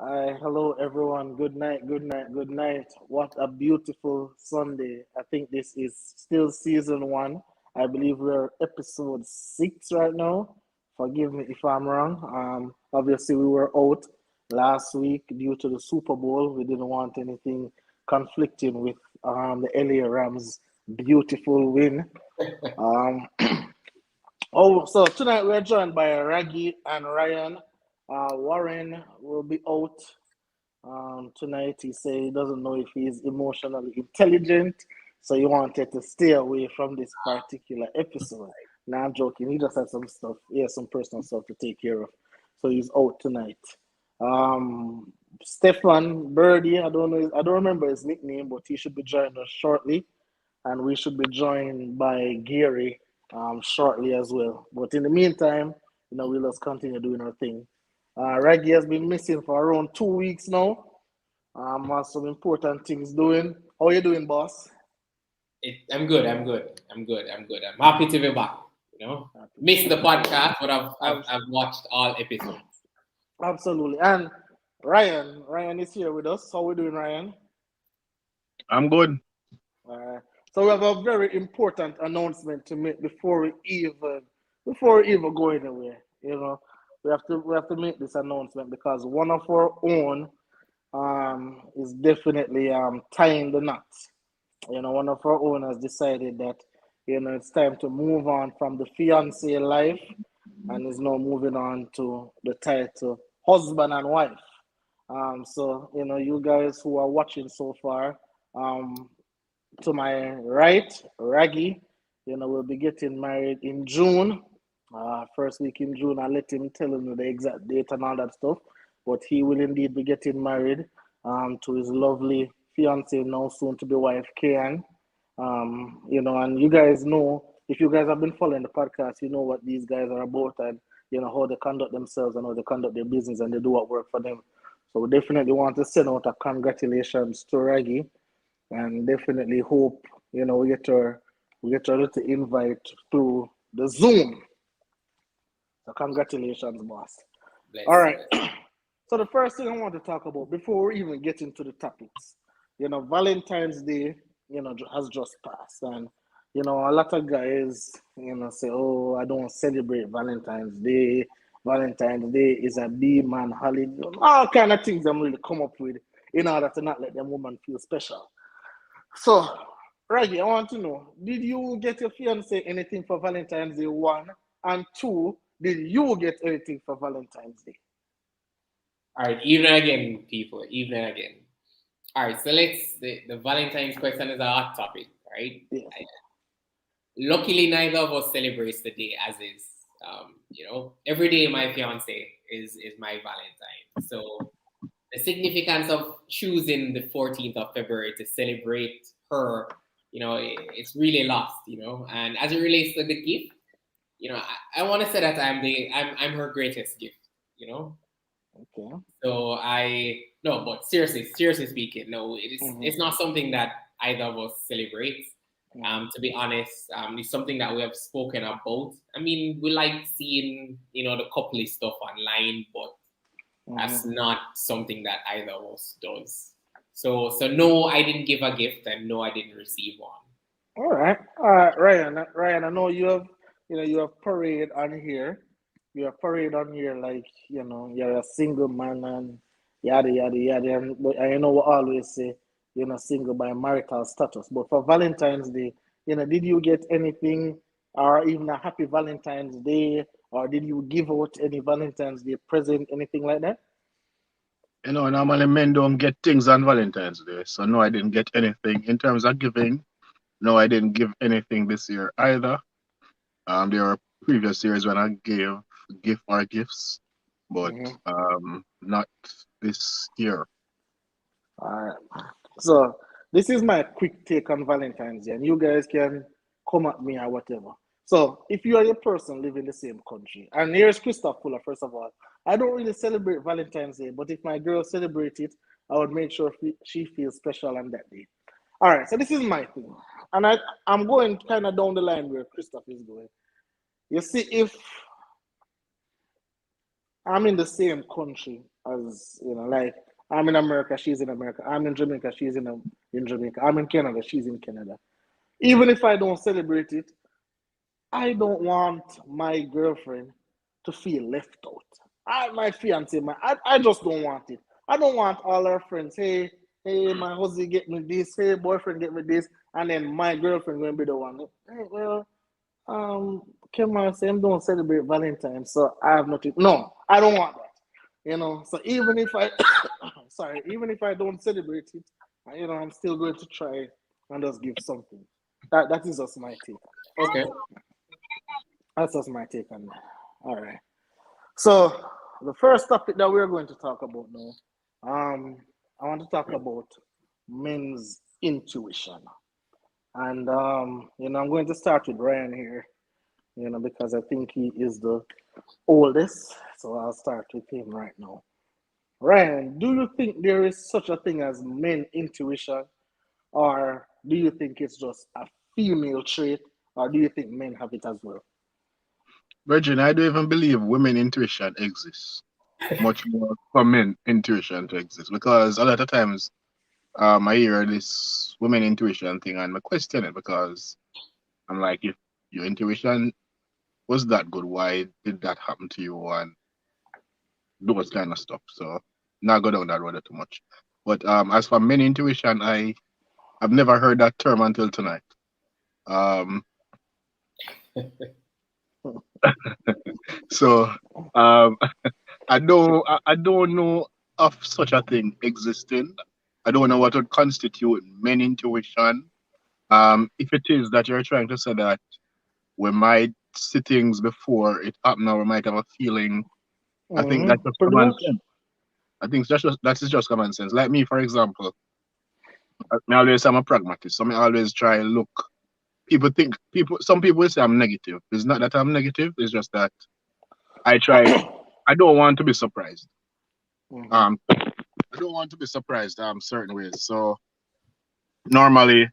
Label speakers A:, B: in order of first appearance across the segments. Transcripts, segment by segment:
A: Hello everyone. Good night, good night, good night. What a beautiful Sunday. I think this is still season one. I believe we're episode six right now. Forgive me if I'm wrong. Obviously we were out last week due to the Super Bowl. We didn't want anything conflicting with the LA Rams' beautiful win. Um, so tonight we're joined by Raggy and Ryan. Warren will be out tonight. He said he doesn't know if he's emotionally intelligent, so he wanted to stay away from this particular episode. Now I'm joking. He just had some stuff. He has some personal stuff to take care of, so he's out tonight. Stefan Birdie, I don't remember his nickname, but he should be joining us shortly, and we should be joined by Gary shortly as well. But in the meantime, we'll just continue doing our thing. Raggy has been missing for around 2 weeks now. Has some important things doing. How are you doing, boss?
B: I'm good. I'm happy to be back. Missed the podcast, but I've watched all episodes.
A: Absolutely. And Ryan is here with us. How are we doing, Ryan?
C: I'm good.
A: So we have a very important announcement to make before we even go anywhere. We have to make this announcement because one of our own is definitely tying the knot. One of our own has decided that it's time to move on from the fiance life and is now moving on to the title husband and wife. So you guys who are watching so far, to my right, Raggy, we'll be getting married in June. First week in June. I'll let him tell him the exact date and all that stuff. But he will indeed be getting married to his lovely fiance, now soon to be wife, Kian. And you guys know, if you guys have been following the podcast, you know what these guys are about and how they conduct themselves and how they conduct their business and they do what work for them. So we definitely want to send out a congratulations to Raggy and definitely hope we get our little invite through the Zoom. So congratulations, boss.
B: Bless.
A: All right. So the first thing I want to talk about before we even get into the topics, Valentine's Day, has just passed, and a lot of guys, say, "Oh, I don't celebrate Valentine's Day. Valentine's Day is a B-man holiday." All kind of things I'm really come up with in order to not let them woman feel special. So, Raggy, I want to know, did you get your fiance anything for Valentine's Day, one? And two, did you get anything for Valentine's Day?
B: All right, evening again, people. Evening again. All right, so the Valentine's question is a hot topic, right?
A: Yeah.
B: Luckily, neither of us celebrates the day as is. Every day my fiance is my Valentine. So the significance of choosing the 14th of February to celebrate her, it's really lost, And as it relates to the gift, I want to say that I'm her greatest gift,
A: Okay.
B: So but seriously speaking, no, it's not something that either of us celebrates. To be honest, it's something that we have spoken about. I mean, we like seeing, the coupley stuff online, but that's not something that either of us does. So no, I didn't give a gift, and no, I didn't receive one.
A: All right, Ryan. I know you have parade on here. You have parade on here like you're a single man and yada yada yada. But I know we always say you're not single by marital status. But for Valentine's Day, did you get anything or even a happy Valentine's Day, or did you give out any Valentine's Day present, anything like that?
C: Normally men don't get things on Valentine's Day, so no, I didn't get anything. In terms of giving, no, I didn't give anything this year either. There were previous years when I gave gift or gifts, but not this year.
A: All right. So this is my quick take on Valentine's Day, and you guys can come at me or whatever. So if you are a person living in the same country, and here's Christoph Fuller, first of all, I don't really celebrate Valentine's Day, but if my girl celebrates it, I would make sure she feels special on that day. All right, so this is my thing, and I'm going kind of down the line where Christoph is going. You see, if I'm in the same country as like I'm in America, she's in America. I'm in Jamaica, she's in Jamaica. I'm in Canada, she's in Canada. Even if I don't celebrate it, I don't want my girlfriend to feel left out. My fiance, I just don't want it. I don't want all our friends, hey, my husband get me this, hey, boyfriend get me this, and then my girlfriend going to be the one. Hey, well, Kim say I don't celebrate Valentine, so I have nothing. No, I don't want that. So even if I, sorry, even if I don't celebrate it, I'm still going to try and just give something. That is just my take.
B: Okay.
A: That's just my take on that. All right. So the first topic that we're going to talk about now, I want to talk about men's intuition, and I'm going to start with Ryan here, because I think he is the oldest. So I'll start with him right now. Ryan, do you think there is such a thing as men intuition, or do you think it's just a female trait, or do you think men have it as well?
C: Virgin, I don't even believe women intuition exists. Much more for men intuition to exist. Because a lot of times I hear this women intuition thing and I question it because I'm like, if your intuition was that good, why did that happen to you? And those kind of stuff. So not go down that road too much. But as for men intuition, I've never heard that term until tonight. Um, so um, I don't know of such a thing existing. I don't know what would constitute men intuition. If it is that you're trying to say that we might see things before it happen or we might have a feeling, I think that's just
A: Pretty
C: common
A: much.
C: sense. I think that is just common sense. Like me, for example, I always am a pragmatist. So I always try look. Some people will say I'm negative. It's not that I'm negative. It's just that I try. I don't want to be surprised.
A: Mm-hmm.
C: I don't want to be surprised certain ways. So normally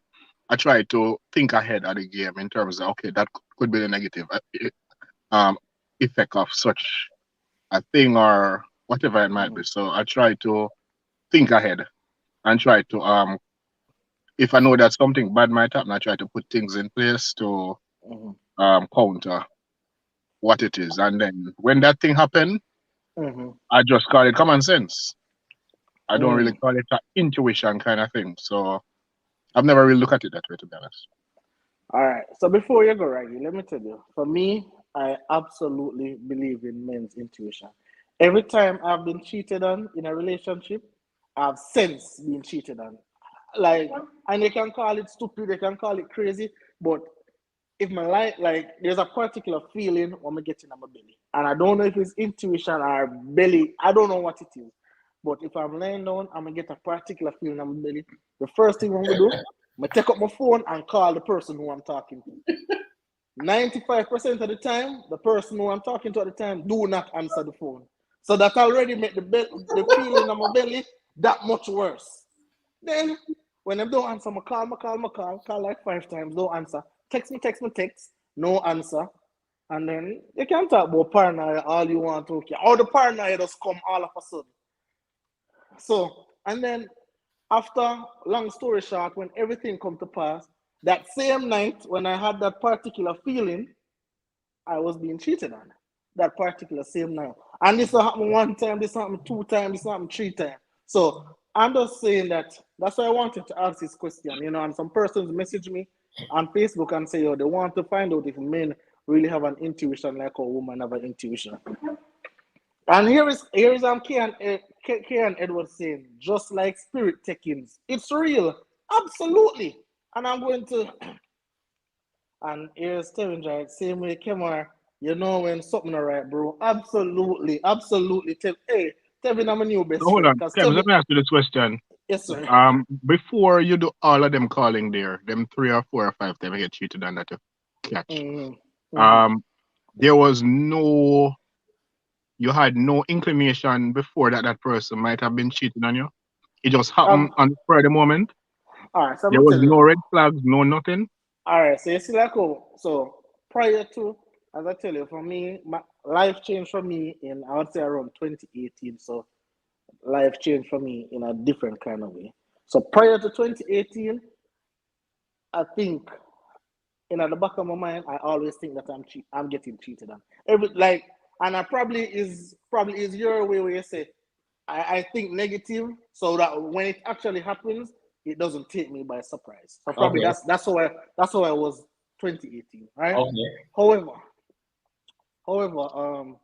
C: I try to think ahead of the game in terms of okay, that could be the negative um effect of such a thing or whatever it might be. So I try to think ahead and try to if I know that something bad might happen, I try to put things in place to
A: Mm-hmm.
C: counter what it is. And then when that thing happen,
A: Mm-hmm.
C: I just call it common sense. I don't really
A: Mm.
C: call it an intuition kind of thing. So I've never really looked at it that way, to be honest.
A: All right. So before you go, Raggy, let me tell you. For me, I absolutely believe in men's intuition. Every time I've been cheated on in a relationship, I've since been cheated on. Like, and they can call it stupid, they can call it crazy, but if my life, like, there's a particular feeling when I get in my belly, and I don't know if it's intuition or belly. I don't know what it is, but if I'm laying down, I'm gonna get a particular feeling in my belly. The first thing I'm gonna do, I take up my phone and call the person who I'm talking to. 95% of the time, the person who I'm talking to at the time do not answer the phone. So that already make the feeling in my belly that much worse. Then when I don't answer, call like 5 times, don't answer. Text, no answer. And then you can talk about paranoia all you want to. Okay. All the paranoia just come all of a sudden. So, and then after, long story short, when everything come to pass, that same night when I had that particular feeling, I was being cheated on. That particular same night. And this happened one time, this happened 2 times, this happened 3 times. So I'm just saying that's why I wanted to ask this question, and some persons message me on Facebook and say, they want to find out if men really have an intuition like a woman have an intuition. And here is Kian Edwards saying, just like spirit takings, it's real, absolutely. And I'm going to, and here's Kevin Giant, same way, Kemar, when something alright, bro, absolutely, absolutely. Hey, Tevin, I'm a new
C: So
A: best
C: hold
A: friend,
C: on,
A: because
C: Kev,
A: Tevin,
C: let me ask you this question.
A: yes sir.
C: Before you do all of them calling there, them 3 or 4 or 5 times I get cheated on that you catch.
A: Mm-hmm. Mm-hmm.
C: Um, there was no, you had no inclination before that person might have been cheating on you. It just happened
A: Um,
C: on the spur of the moment.
A: all right, so I'm
C: There
A: gonna
C: was
A: tell you.
C: no red flags, no nothing.
A: All right, so you see, like, so prior to, as I tell you, for me, my life changed for me in, I would say, around 2018. So life changed for me in a different kind of way. So prior to 2018, I think in at the back of my mind, I always think that I'm getting cheated on. And I probably is your way where you say I think negative, so that when it actually happens, it doesn't take me by surprise. So probably
B: Okay.
A: that's how I was 2018, right?
B: Okay.
A: However, however,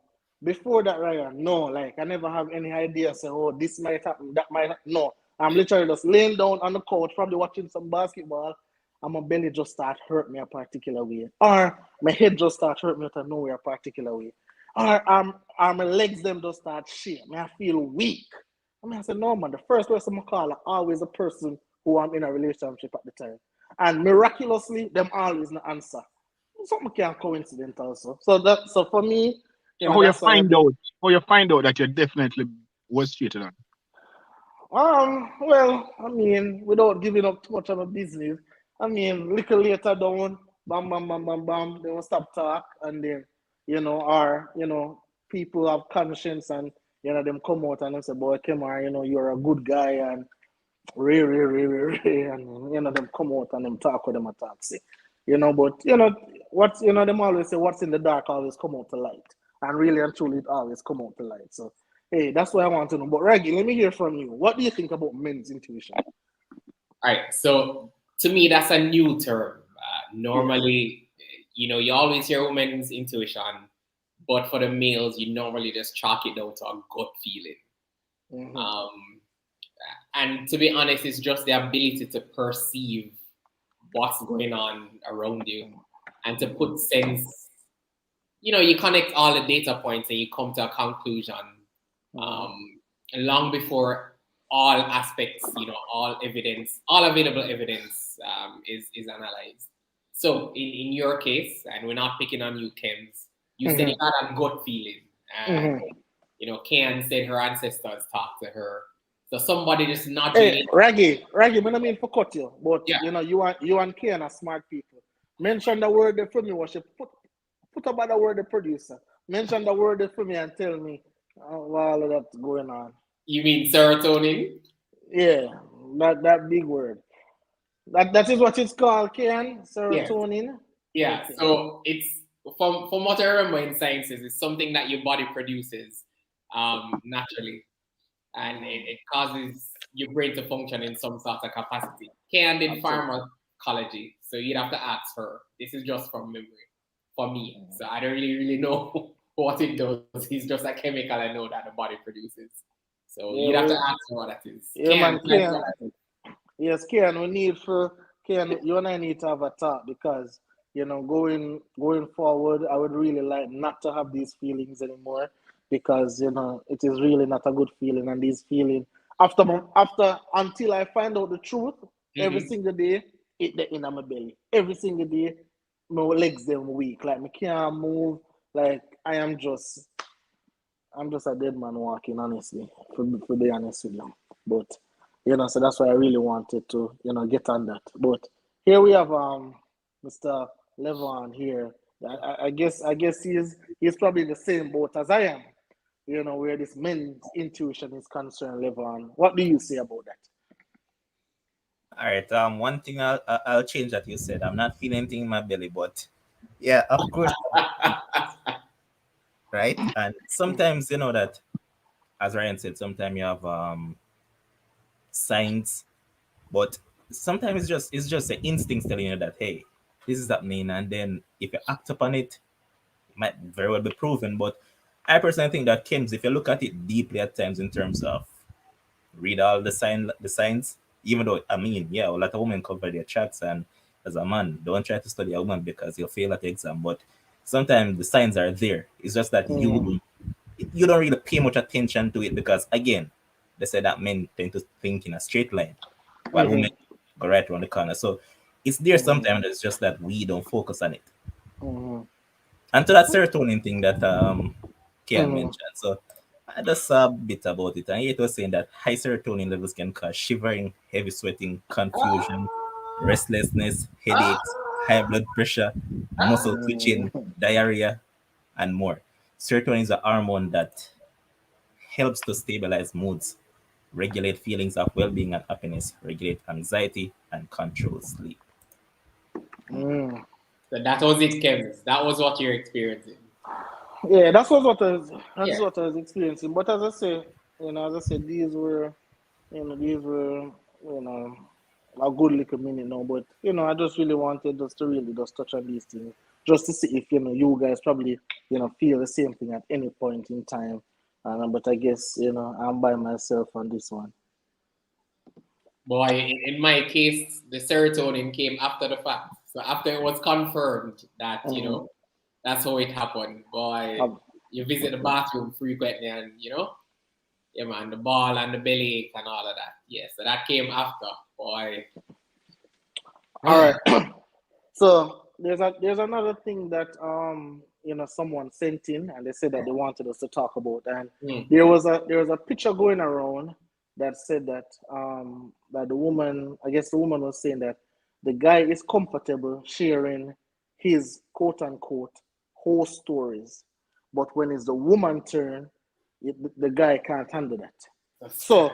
A: before that, Ryan, no, like I never have any idea. Say, oh, this might happen, that might happen. No, I'm literally just laying down on the couch, probably watching some basketball, and my belly just start hurt me a particular way, or my head just start hurt me out of nowhere a particular way, or my legs them just start shake. Me I feel weak. I said, no man, the first person I call are always a person who I'm in a relationship at the time, and miraculously, them always no answer. Something can coincidence also. So for me,
C: So
A: that's why I believe.
C: how you find out that you definitely was cheated on?
A: Well, I mean, without giving up too much of a business, I mean, little later down, bam, bam, bam, bam, bam, they will stop talk, and then, people have conscience, and them come out and they say, boy, come on, you're a good guy, and and them come out and them talk with them a taxi. But them always say what's in the dark always come out to light. And really and truly it always come out to light. So hey, that's what I want to know. But Reggie, let me hear from you. What do you think about men's intuition?
B: All right. So to me, that's a new term.
A: Yeah.
B: Normally, you always hear women's intuition, but for the males, you normally just chalk it down to a gut feeling.
A: Mm-hmm.
B: Um, and to be honest, it's just the ability to perceive what's going on around you and to put sense. You connect all the data points and you come to a conclusion long before all aspects, all evidence, all available evidence is analyzed. So in your case, and we're not picking on you, Kems, you said you had a gut feeling, and Ken said her ancestors talked to her. So somebody just nudging
A: Hey,
B: it.
A: Reggie, I don't mean for cut you, but
B: Yeah,
A: you and Ken are smart people. Mention the word there for me, what you put about the word the producer. Mention the word there for me and tell me what all of that's going on.
B: you mean serotonin?
A: Yeah, that big word. That is what it's called, Ken.
B: Yes.
A: Serotonin.
B: Yeah.
A: Okay.
B: So it's from what I remember in sciences, it's something that your body produces naturally, and it causes your brain to function in some sort of capacity. Ken did
A: Absolutely.
B: pharmacology, so you'd have to ask her. This is just from memory for me, so I don't really know what it does. It's just a chemical I know that the body produces. So
A: Yeah,
B: you'd have to
A: we,
B: ask her what that is.
A: yeah,
B: Ken,
A: man,
B: that's
A: Ken.
B: what that is.
A: Yes, Ken. Ken. You and I need to have a talk because going forward, I would really like not to have these feelings anymore because it is really not a good feeling, and these feeling after until I find out the truth every
B: Mm-hmm.
A: single day, it the in my belly every single day. My legs them weak, like me can't move. Like I'm just a dead man walking, honestly, for be honest with you. But so that's why I really wanted to, get on that. But here we have Mr. Levon here. I guess he's probably in the same boat as I am, where this men's intuition is concerned, Levon. What do you say about that?
D: All right. One thing I'll change that you said. I'm not feeling anything in my belly, but yeah, of course, right. And sometimes you know that, as Ryan said, sometimes you have signs, but sometimes it's just the instincts telling you that hey, this is happening, and then if you act upon it, it might very well be proven. But I personally think that Kims, if you look at it deeply at times in terms of read all the signs, even though I mean, yeah, a lot of women cover their tracks, and as a man, don't try to study a woman because you'll fail at the exam. But sometimes the signs are there. It's just that you
A: Mm,
D: you don't really pay much attention to it because again, they say that men tend to think in a straight line while women
A: mm-hmm,
D: go right around the corner. So it's there
A: mm-hmm,
D: sometimes. It's just that we don't focus on it.
A: mm-hmm,
D: And to that serotonin thing that Kian
A: mm-hmm.
D: mentioned. So I just saw a bit about it, and it was saying that high serotonin levels can cause shivering, heavy sweating, confusion, restlessness, headaches, high blood pressure, muscle twitching,
A: Mm-hmm.
D: diarrhea, and more. Serotonin is a hormone that helps to stabilize moods. regulate feelings of well-being and happiness, regulate anxiety, and control sleep.
A: Mm.
B: So that was it, Kevin. That was what you're experiencing.
A: Yeah, that's
B: Yeah.
A: what I was experiencing. But as I say, these were, a good little minute now. But I just really wanted just to really just touch on these things, just to see if you guys probably feel the same thing at any point in time. But I guess I'm by myself on this one.
B: Boy, in my case, the serotonin came after the fact. So after it was confirmed that,
A: Mhm.
B: that's how it happened. Boy,
A: Um,
B: you visit the bathroom frequently and, yeah, man, the ball and the belly ache and all of that. Yeah, so that came after. Boy.
A: all right. So there's another thing that someone sent in, and they said that they wanted us to talk about, and
B: Mm.
A: there was a picture going around that said that that the woman, I guess the woman was saying that the guy is comfortable sharing his quote unquote whole stories, but when it's the woman turn, the guy can't handle that. So,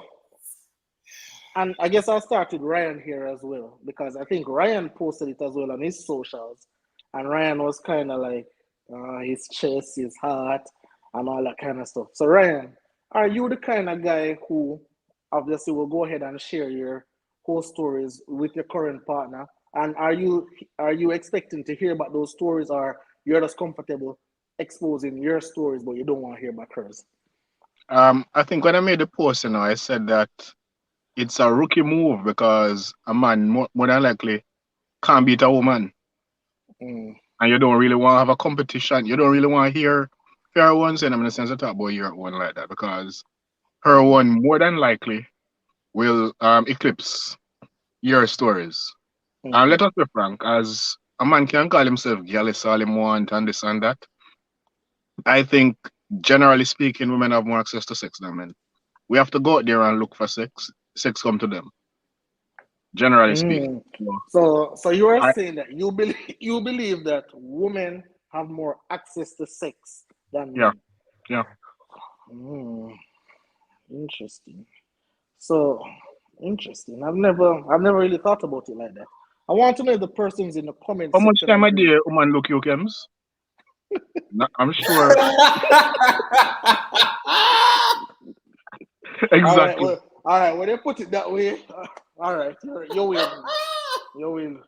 A: and I guess I'll start with Ryan here as well, because I think Ryan posted it as well on his socials. And Ryan was kind of like his chest, his heart, and all that kind of stuff. So, Ryan, are you the kind of guy who obviously will go ahead and share your whole stories with your current partner? And are you expecting to hear about those stories, or you're just comfortable exposing your stories, but you don't want to hear about hers?
C: I think when I made the post, I said that it's a rookie move because a man more than likely can't beat a woman,
A: Mm.
C: and you don't really want to have a competition. You don't really want to hear her one saying, I'm in the sense to talk about your one like that because her one more than likely will eclipse your stories. And
A: Mm-hmm.
C: let us be frank, as a man can call himself jealous all him want and this and that. I think generally speaking, women have more access to sex than men. We have to go out there and look for sex. Sex come to them, generally speaking.
A: Mm.
C: So,
A: So you are
C: I
A: saying that you believe that women have more access to sex than
C: yeah,
A: men.
C: yeah.
A: Mm. Interesting. So interesting. I've never really thought about it like that. I want to know if the persons in the comment
C: How much
A: section
C: time a
A: agree.
C: day woman look you, Kems? I'm sure.
A: All right.
C: Exactly.
A: Well, all right. When they put it that way, all right. You win. You win.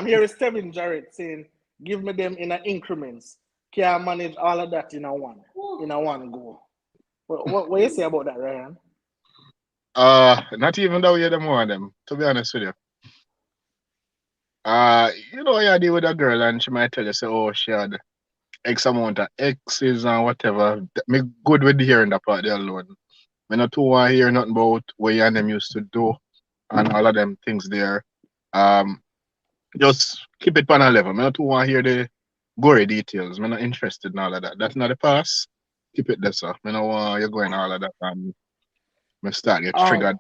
A: Here is Kevin Jarrett saying, "Give me them in a increments. Can manage all of that in a one go." What you say about that, Ryan?
C: Not even though you're the more of them, to be honest with you. You deal with a girl and she might tell you, say, oh, she had X amount of X's and whatever. Me good with hearing that part there alone. Me not too want to hear nothing about what you and them used to do and all of them things there. Um, just keep it on a level. Me not too want to hear the gory details. Me not interested in all of that. That's not the past. Keep it there, sir. Me no want you going all of that and me start get
A: Um,
C: triggered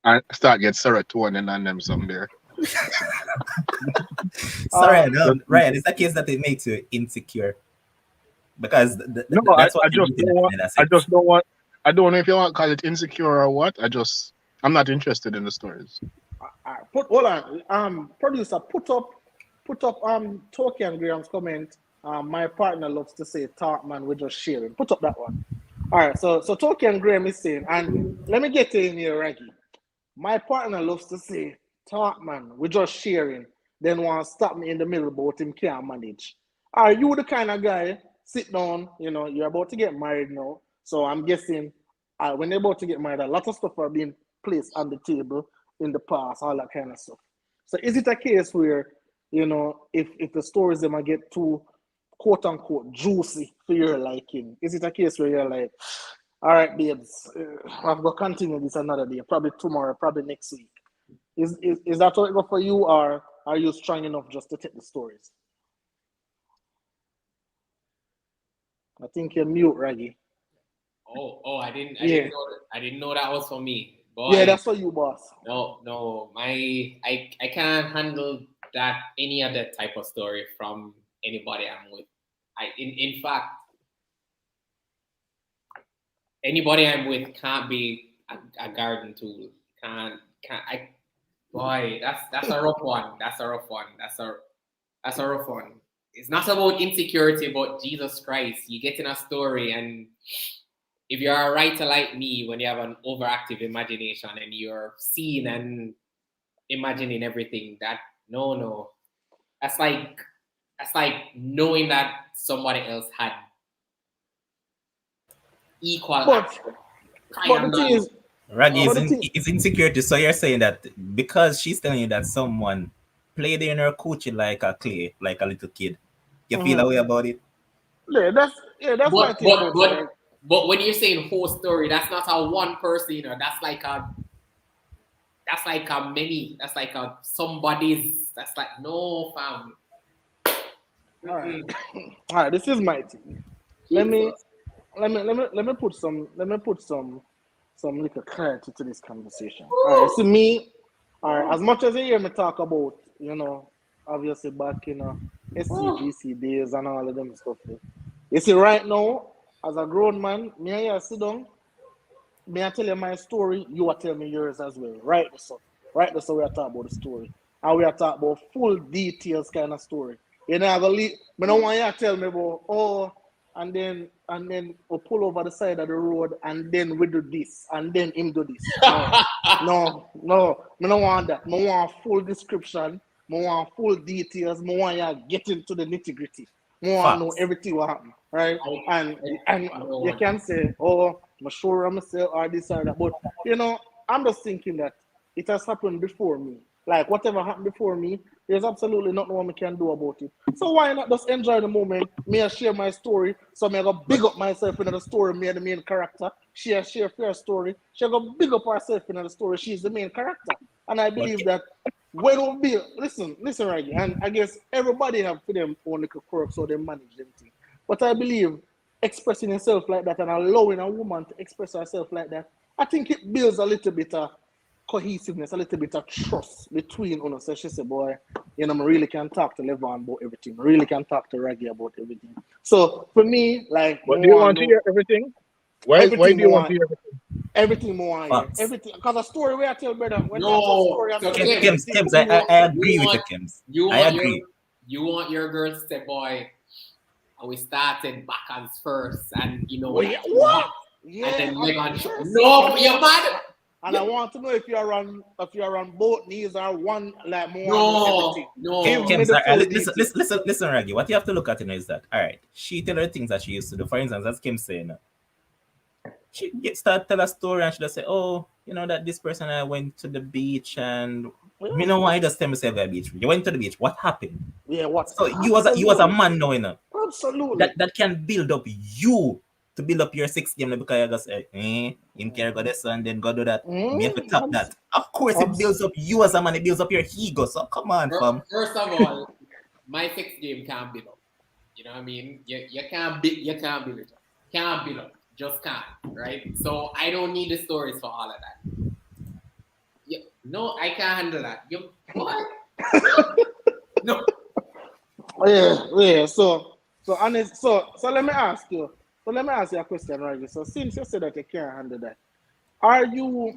C: and start get serotonin and them some there. So,
D: Sorry,
C: just
D: Ryan, is that case that it makes you insecure? Because
C: no,
D: that's what
C: I
D: you're
C: just
D: getting
C: don't
D: at
C: want.
D: in a
C: I
D: sense.
C: just don't want. I don't know if you want to call it insecure or what. I'm not interested in the stories.
A: hold on. Producer, put up Toki and Graham's comment. My partner loves to say, "Talk man, we're just sharing." Put up that one. All right. So Toki and Graham is saying, and let me get in here, Raggy. My partner loves to say, "Talk man, we're just sharing." Then want to stop me in the middle, but him can't manage. Are you the kind of guy sit down? You're about to get married now, so I'm guessing when they're about to get married, a lot of stuff are being placed on the table in the past, all that kind of stuff. So is it a case where if the stories they might get too quote unquote juicy for your liking, is it a case where you're like, all right, babes, I've got to continue this another day, probably tomorrow, probably next week. Is that how it go for you, or are you strong enough just to take the stories? I think you're mute, Raggy.
B: Oh, I didn't
A: Yeah,
B: know I didn't know that was for me.
A: yeah,
B: Boy,
A: that's for you, boss.
B: no, I can't handle that any other type of story from anybody I'm with. In fact, anybody I'm with can't be a garden tool. Can't I boy, that's a rough one. That's a rough one. That's a rough one. It's not about insecurity, but Jesus Christ. You get in a story, and if you're a writer like me, when you have an overactive imagination and you're seeing and imagining everything, that no. That's like knowing that somebody else had equal
A: But
B: access.
A: but the thing is,
D: Raggy
A: but the thing,
D: is insecurity. So you're saying that because she's telling you that someone played in her coochie like a clay, like a little kid, you feel a way about it?
A: that's my
B: But
A: thing
B: but
A: about it.
B: but
A: Right?
B: but when you're saying whole story, that's not a one person, that's like a many. That's like a somebody's. That's like no fam.
A: All right, all right. This is my thing. Let me let me put some little clarity to this conversation. All right, so me, all right, as much as you hear me talk about, obviously back in SCGC days and all of them stuff. You see, right now, as a grown man, me and you sit down, me I tell you my story, you are tell me yours as well. Right, so we are talking about the story. And we are talking about full details kind of story. You know, me don't want you to tell me about and then we pull over the side of the road and then we do this and then him do this. No. Me don't want that. Me want full description. Me want full details. Me want you to get into the nitty gritty. Me want to know
D: Facts.
A: everything what happened, right? And
B: I
A: you can say, oh, I'm sure I'm say or this or that, but I'm just thinking that it has happened before me. Like whatever happened before me, there's absolutely nothing what we can do about it. So why not just enjoy the moment? Me I share my story, so me I go big up myself in the story. Me the main character. She a share her story. She go big up herself in the story. She's the main character, and I
D: But
A: believe that when we be listen, right, and I guess everybody have for them own little quirks so they manage them thing. But I believe expressing yourself like that and allowing a woman to express herself like that, I think it builds a little bit of cohesiveness, a little bit of trust between us. So she said, boy, I really can talk to Levon about everything. I really can talk to Reggie about everything. So for me, like,
C: But do you
A: more
C: want to
A: know
C: hear everything? Why
A: everything
C: do you want
A: more
C: to hear everything?
A: everything more here.
D: facts.
A: Everything because a story where I tell brother, when me I tell
B: no.
A: story, I'm
B: So
A: telling you
B: Kim,
A: everything.
D: Kems, I
B: you
D: agree with you,
B: want
D: Kems.
B: you
D: I
B: want your
D: agree.
B: you want your girl to say, boy, we started back as first, and
A: Oh,
B: like
A: yeah, what?
B: and
A: Yeah,
B: then
A: of
B: Megan,
A: course.
B: no, you're mad.
A: And I want to know if you're on both knees or one, like more and know everything.
B: No.
A: Give me
D: Kems,
A: the full
D: listen,
A: detail.
D: listen, Raggy. What you have to look at is that, all right, she tell her things that she used to do. For instance, as Kim saying, she start tell a story and she just say, oh, that this person I went to the beach and me know why you just tell me say the beach. You went to the beach. What happened?
A: Yeah, what?
D: So you was a
A: Absolutely.
D: man now,
A: Absolutely.
D: that can build up you to build up your six game because you just say, him care go this and then go do that. Me have to tap
A: Mm,
D: that. Of course, it builds
A: abs-
D: up you as a man. It builds up your ego. So come on, fam.
B: First of all, my sex game can't build up. You know what I mean? You can't build it up. Can't build up. Just can't, right? So I don't need the stories for all of that. No, I can't handle that. What? No.
A: yeah. So honest. So let me ask you. So let me ask you a question, right? So since you said that you can't handle that, are you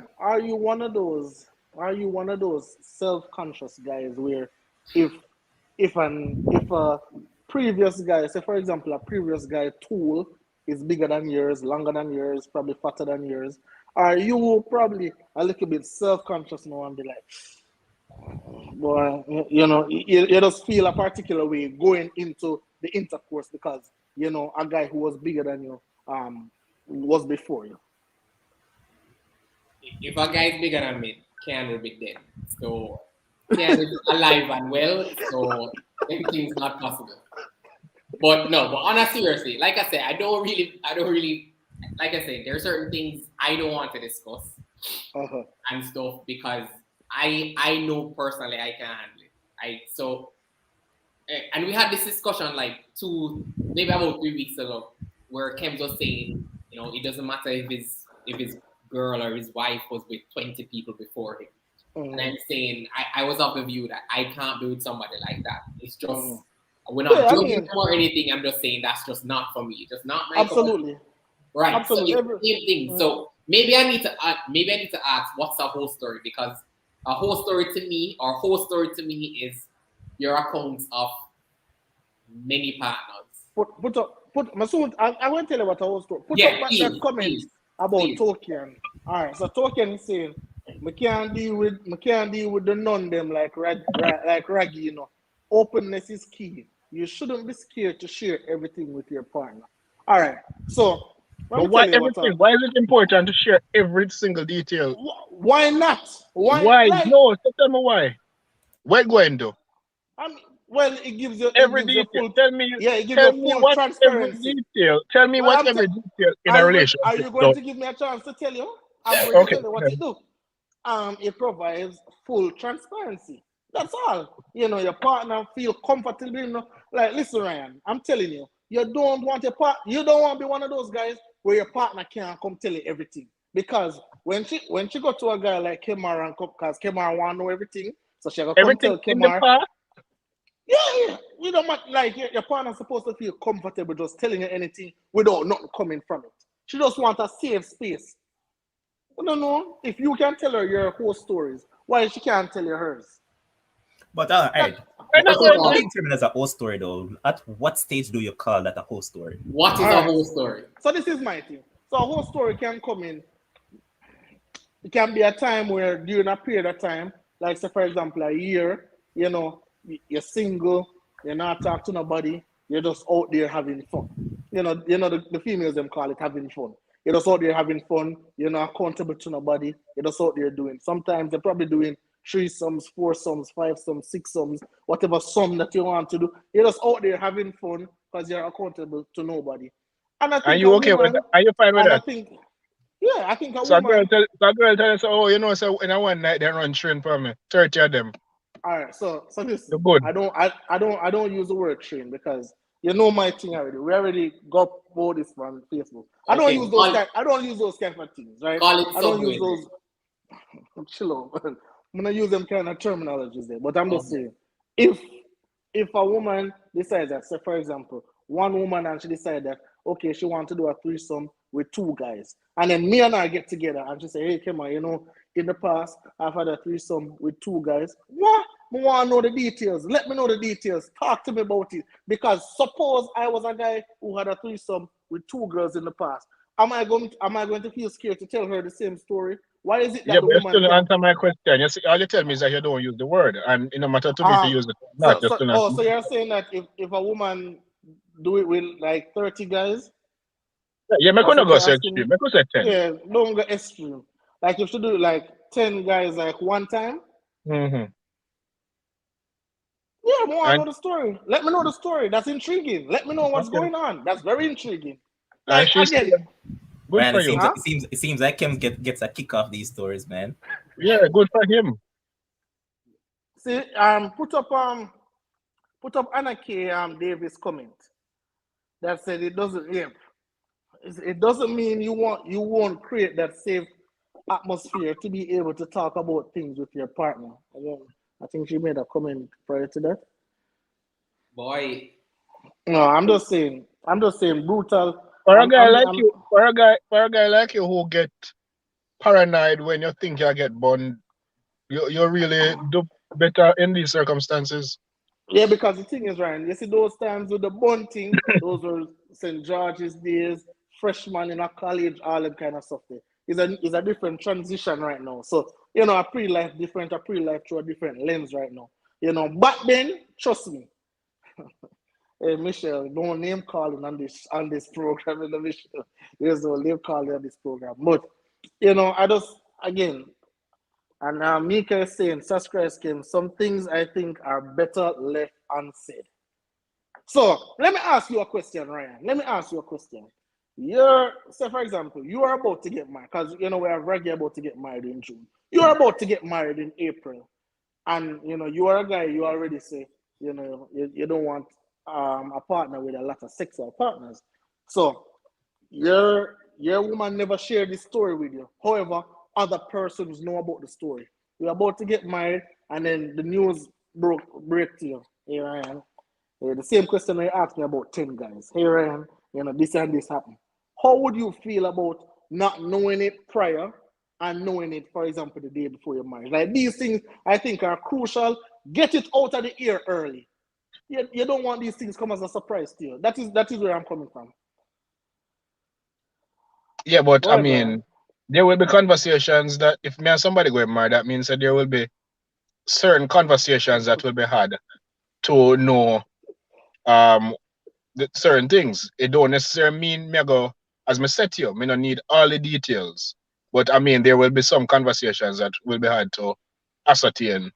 A: one of those? Are you one of those self-conscious guys where if if a previous guy, say for example, a previous guy tool is bigger than yours, longer than yours, probably fatter than yours, are you probably a little bit self-conscious now and be like, boy, you just feel a particular way going into the intercourse because a guy who was bigger than you was before you.
B: If a guy is bigger than me, Keanu be dead. So Keanu is alive and well, so everything's not possible. But no, but on a seriously, like I said, I don't really, like I said, there are certain things I don't want to discuss
A: Uh-huh.
B: and stuff because I know personally I can't handle it. And we had this discussion like maybe about 3 weeks ago, where Kem was saying, it doesn't matter if his girl or his wife was with 20 people before him. And I'm saying I was of the view that I can't be with somebody like that. It's just we're not judging them or anything. I'm just saying that's just not for me. Just not my
A: absolutely.
B: right.
A: Absolutely.
B: So it's the same thing. So maybe I need to ask what's a whole story, because a whole story to me, is your accounts of many partners.
A: Masood, I want to tell you what I was talking. Put up that comment about Tolkien. All right, so Tolkien is saying, I can't deal with the non them like Raggy, you know. Openness is key. You shouldn't be scared to share everything with your partner. All right, so
C: But why everything? Why is it important to share every single detail?
A: Why not?
C: Why?
A: Like,
C: no, tell me why. Why going to?
A: I mean, well, it gives you
C: every detail.
A: Full,
C: tell me
A: full transparency.
C: Every detail. Tell me what every detail in a relationship.
A: Are you going to give me a chance to tell you? I'm going to tell you what it do. It provides full transparency. That's all. You know, your partner feel comfortable. You know, like, listen, Ryan, I'm telling you, you don't want you don't want to be one of those guys where your partner can't come tell you everything. Because when she go to a guy like Kemar, because Kemar want to know everything, so she gonna come tell Kemar. Yeah. We don't like your partner's supposed to feel comfortable just telling you anything without nothing coming from it. She just wants a safe space. I don't know if you can tell her your whole stories, why she can't tell you hers.
D: But Ed, what do you determine as a whole story though? At what stage do you call that a whole story?
B: What is a whole story?
A: So this is my thing. So a whole story can come in. It can be a time where during a period of time, like say for example a year, you know, you're single, you're not talking to nobody, you're just out there having fun. You know the females them call it having fun. You're just out there having fun, you're not accountable to nobody, you're just out there doing. Sometimes they're probably doing 3 sums, 4 sums, 5 sums, 6 sums, whatever sum that you want to do. You're just out there having fun because you're accountable to nobody. And I think
C: are you okay with that? Are you fine with that?
A: I think a
C: so
A: woman.
C: A girl tell us, oh, you know, so in a one night they run train for me, 30 of them.
A: All right, so this
C: good.
A: I don't use the word train because you know my thing already. We already got all this on Facebook. I don't use those kind of things, right? I don't use those. Chill out. I'm gonna use them kind of terminologies there, but I'm just saying, if a woman decides that, say for example, one woman and she decided that okay, she wants to do a threesome with 2 guys, and then me and her get together and she say, hey, come on, you know, in the past I've had a threesome with 2 guys. What? I want to know the details. Let me know the details. Talk to me about it. Because suppose I was a guy who had a threesome with 2 girls in the past. Am I going to feel scared to tell her the same story? Why is it that the woman
C: still answer my question. You see, all you tell me is that you don't use the word, and it no matter to me to use it.
A: So you're saying that if a woman do it with like 30 guys?
C: Yeah, I'm going to go so extreme. I'm going to say 10.
A: Yeah, don't go extreme. Like if you do like 10 guys like one time.
C: Mm-hmm.
A: Yeah, I want to know the story. Let me know the story. That's intriguing. Let me know what's going on. That's very intriguing. Like again,
C: good
D: man,
C: for you.
D: It seems like Kim gets a kick off these stories, man.
C: Yeah, good for him.
A: See, put up Anna K. Davis comment that said it doesn't. Yeah, it doesn't mean you won't create that safe atmosphere to be able to talk about things with your partner. Again, I think she made a comment prior to that.
B: Boy.
A: No, I'm just saying brutal.
C: For a guy like you who get paranoid when you think you get burned, you really do better in these circumstances.
A: Yeah, because the thing is, Ryan, you see those times with the bunting, those were St. George's days, freshman in a college, all that kind of stuff there. It's a different transition right now. So, you know, a pre-life through a different lens right now. You know, back then, trust me. Hey, Michelle, don't name calling on this program, you know, Michelle. There's no name calling on this program. But, you know, I just, again, and Mika is saying, subscribe scheme, some things I think are better left unsaid. So, let me ask you a question, Ryan. Let me ask you a question. Say for example, you are about to get married, because you know we are regularly about to get married in June. You are about to get married in April, and you know you are a guy. You already say you know you don't want a partner with a lot of sexual partners. So your woman never shared this story with you. However, other persons know about the story. You're about to get married, and then the news break to you. Here I am. The same question I asked me about 10 guys. Here I am. You know this and this happened. How would you feel about not knowing it prior and knowing it, for example, the day before your marriage. Like these things, I think are crucial. Get it out of the ear early. You don't want these things come as a surprise to you. That is where I'm coming from.
C: Yeah, but
A: Go
C: I
A: ahead, Brian.
C: mean, there will be conversations that if me and somebody get married, that means that there will be certain conversations that will be had to know um certain things. It don't necessarily mean me go as me said to you, me don't need all the details. But I mean there will be some conversations that will be had to ascertain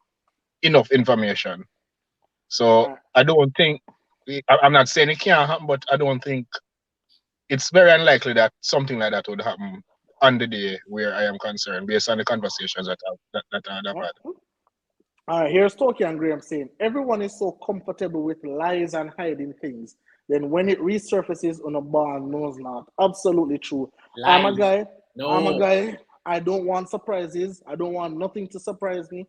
C: enough information. So
A: Uh,
C: I don't think I'm not saying it can't happen, but I don't think it's very unlikely that something like that would happen on the day where I am concerned, based on the conversations that I've had.
A: all right, here's Toki and Graham saying everyone is so comfortable with lies and hiding things. Then when it resurfaces on a bar, knows not. Absolutely true. I'm a
B: Lies.
A: guy. I'm a
B: No.
A: guy. I don't want surprises. I don't want nothing to surprise me.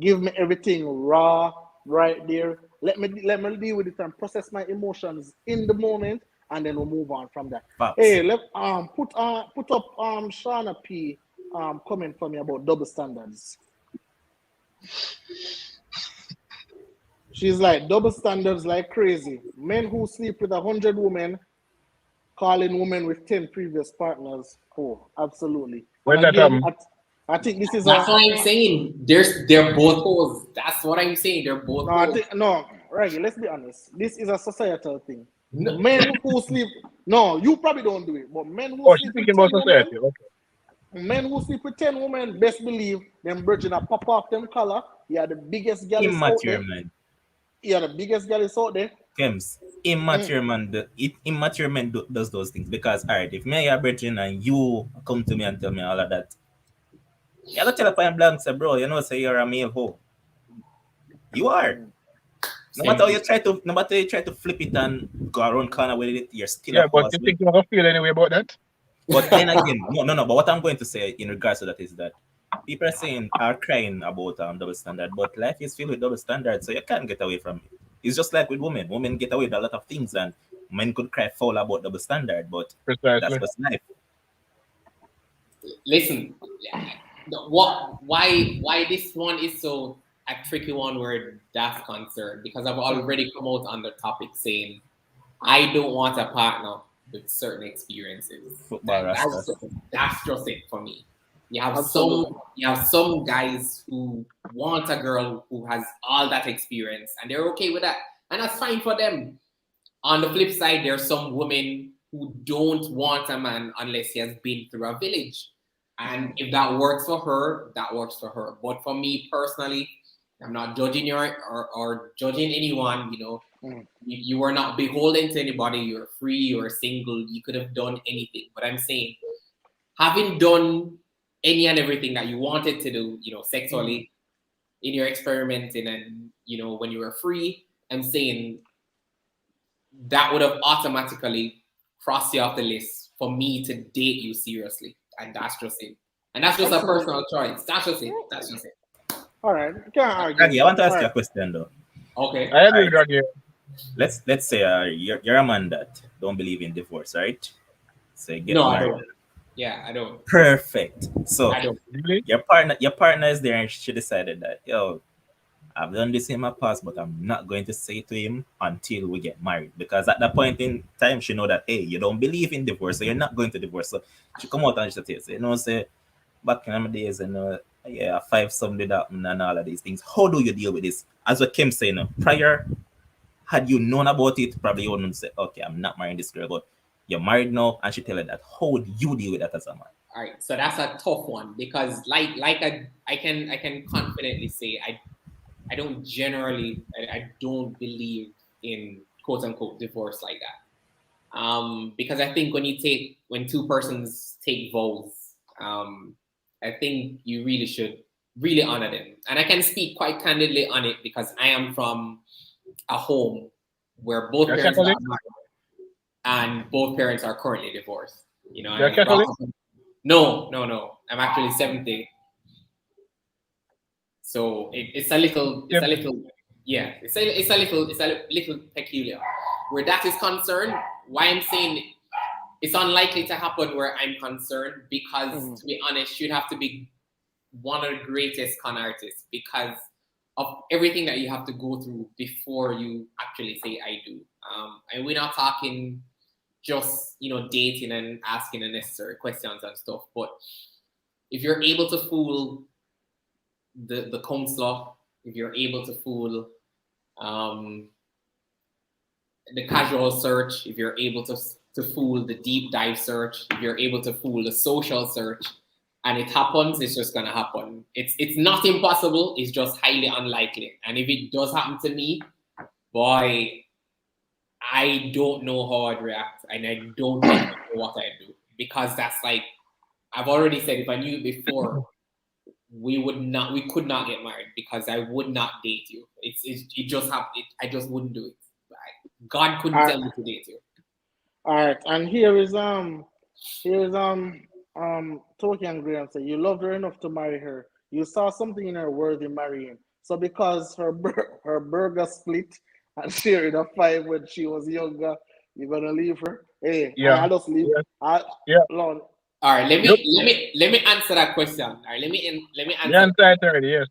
A: Give me everything raw right there. Let me deal with it and process my emotions in the moment, and then we'll move on from that.
D: Facts.
A: Hey, let put up Shauna P comment for me about double standards. She's like double standards like crazy. Men who sleep with 100 women, calling women with 10 previous partners. Oh, absolutely. And
C: When that
A: again,
C: happen,
A: I think this is
B: That's
A: a
B: what I'm saying. They're both hoes. That's what I'm saying. They're both
A: no. I
B: hoes.
A: think no, Reggie. Let's be honest. This is a societal thing.
B: No,
A: Men who sleep. No, you probably don't do it, but men who
C: oh, she's
A: sleep with
C: thinking about
A: 10 women,
C: society. Okay.
A: men who sleep with 10 women, best believe them virgin a pop off them color. Yeah, the biggest gallus out
D: Immature
A: there.
D: man.
A: Yeah, the biggest gallus out there.
D: Kems,
A: Mm.
D: immature men does those things because, all right, if me and your brethren and you come to me and tell me all of that, you gotta tell a point blank, say, bro, you know, say you're a male hoe. You are.
A: Mm.
B: simply.
D: No matter you try to flip it and go around corner with it, you're still a
C: Yeah,
D: hoe
C: but
D: as
C: you
D: well.
C: think you're gonna feel anyway about that?
D: But then again, no. But what I'm going to say in regards to that is that people are crying about double standard, but life is filled with double standards, so you can't get away from it. It's just like with women. Women get away with a lot of things, and men could cry foul about double standard, but that's
C: Precisely.
D: just life.
B: Listen, why this one is so a tricky one where that's concerned, because I've already come out on the topic saying I don't want a partner with certain experiences.
D: Football rastas.
B: That's just it for me.
A: Absolutely.
B: You have some guys who want a girl who has all that experience and they're okay with that. And that's fine for them. On the flip side, there's some women who don't want a man unless he has been through a village. And if that works for her, that works for her. But for me personally, I'm not judging you or judging anyone.
A: Mm.
B: You are not beholden to anybody. You're free. You're single. You could have done anything. But I'm saying, having done any and everything that you wanted to do, sexually, in your experimenting and, when you were free, I'm saying that would have automatically crossed you off the list for me to date you seriously. And that's just it. And that's just a
A: Absolutely.
B: personal choice. That's just it. That's just it.
A: All right. Can't argue
D: Raggy,
A: with
D: I
A: that.
D: want to
A: All
D: ask you
A: right.
D: a question though.
B: Okay.
C: I
D: All
C: agree
D: right,
C: with that. Yeah.
D: let's say you're a man that don't believe in divorce, right? So you get
B: No, I
D: married.
B: don't. Yeah, I don't.
D: Perfect. So
B: I don't.
C: Really?
D: your partner is there, and she decided that, yo, I've done this in my past, but I'm not going to say to him until we get married. Because at that point in time, she know that, hey, you don't believe in divorce, so you're not going to divorce. So she come out and she say, say, back in my days, yeah, five some did happen and all of these things. How do you deal with this? As what Kim saying, prior, had you known about it, probably you wouldn't say, okay, I'm not marrying this girl, but you're married now, and she tell her that. How would you deal with that as a man?
B: All right. So that's a tough one because I can confidently say I don't generally I don't believe in quote unquote divorce like that. Because I think when two persons take vows, I think you really should really honor them. And I can speak quite candidly on it because I am from a home where both
C: You're
B: parents got
C: Catholic?
B: married and both parents are currently divorced. And
C: You're
B: I brought
C: Catholic?
B: up, no. I'm actually Seventh Day. So
C: Yeah.
B: yeah, it's a little peculiar. Where that is concerned, why I'm saying it's unlikely to happen where I'm concerned because, to be honest, you'd have to be one of the greatest con artists because of everything that you have to go through before you actually say I do. And we're not talking just, dating and asking the necessary questions and stuff, but if you're able to fool the counselor, if you're able to fool the casual search, if you're able to fool the deep dive search, if you're able to fool the social search, and it happens, it's just gonna happen. It's not impossible, it's just highly unlikely. And if it does happen to me, boy, I don't know how I'd react, and I don't think I know what I'd do. Because that's like, I've already said, if I knew it before, we could not get married because I would not date you. It just happened. I just wouldn't do it. God couldn't tell me to date you.
A: All right, and here's Toki and Graham say you loved her enough to marry her. You saw something in her worthy marrying. So because her burger split and she in a fight when she was younger, you're gonna leave her. Hey,
C: Yeah.
A: I'll just leave.
C: Yeah.
A: Lord.
B: All right, let me answer that question. All right, let me answer.
C: Yeah, Untitled, yes.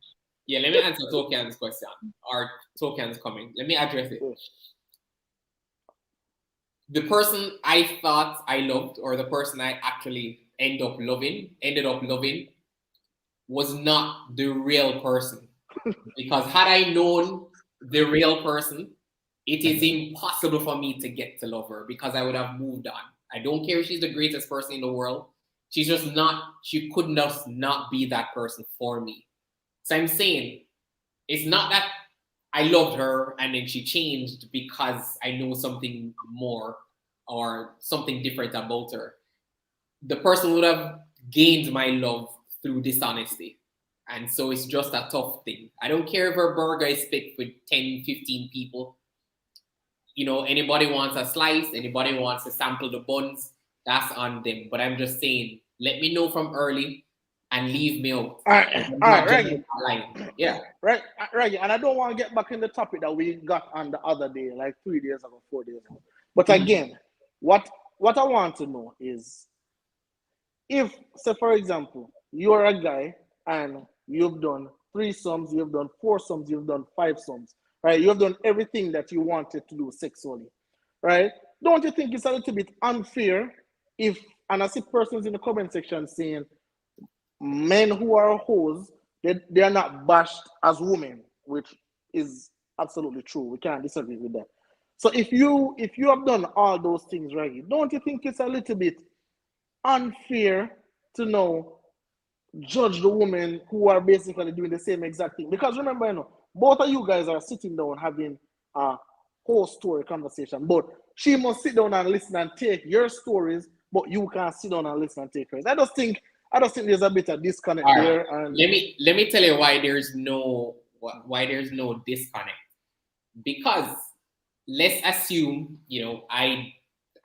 B: Yeah, let me answer Tokian's question or Tokian's comment. Let me address it. The person I thought I loved, or the person I actually ended up loving, was not the real person. Because had I known the real person, it is impossible for me to get to love her because I would have moved on. I don't care if she's the greatest person in the world. She's just not, she could not be that person for me. So I'm saying, it's not that I loved her and then she changed because I know something more or something different about her. The person would have gained my love through dishonesty. And so it's just a tough thing. I don't care if her burger is split with 10, 15 people. Anybody wants a slice, anybody wants to sample the buns, that's on them. But I'm just saying, let me know from early and leave me out.
A: All right, Reggie.
B: Yeah.
A: Right, Reggie. And I don't want to get back in the topic that we got on the other day, like 3 days ago, 4 days ago. But again, what I want to know is if, say, for example, you're a guy and you've done 3 sums, you've done 4 sums, you've done 5 sums, right? You've done everything that you wanted to do sexually, right? Don't you think it's a little bit unfair if, and I see persons in the comment section saying, men who are hoes, they are not bashed as women, which is absolutely true. We can't disagree with that. So if you have done all those things, right, don't you think it's a little bit unfair to judge the women who are basically doing the same exact thing? Because remember, both of you guys are sitting down having a whole story conversation, but she must sit down and listen and take your stories, but you can't sit down and listen and take hers. I just think there's a bit of disconnect there. And
B: let me tell you why there's no disconnect. Because let's assume, I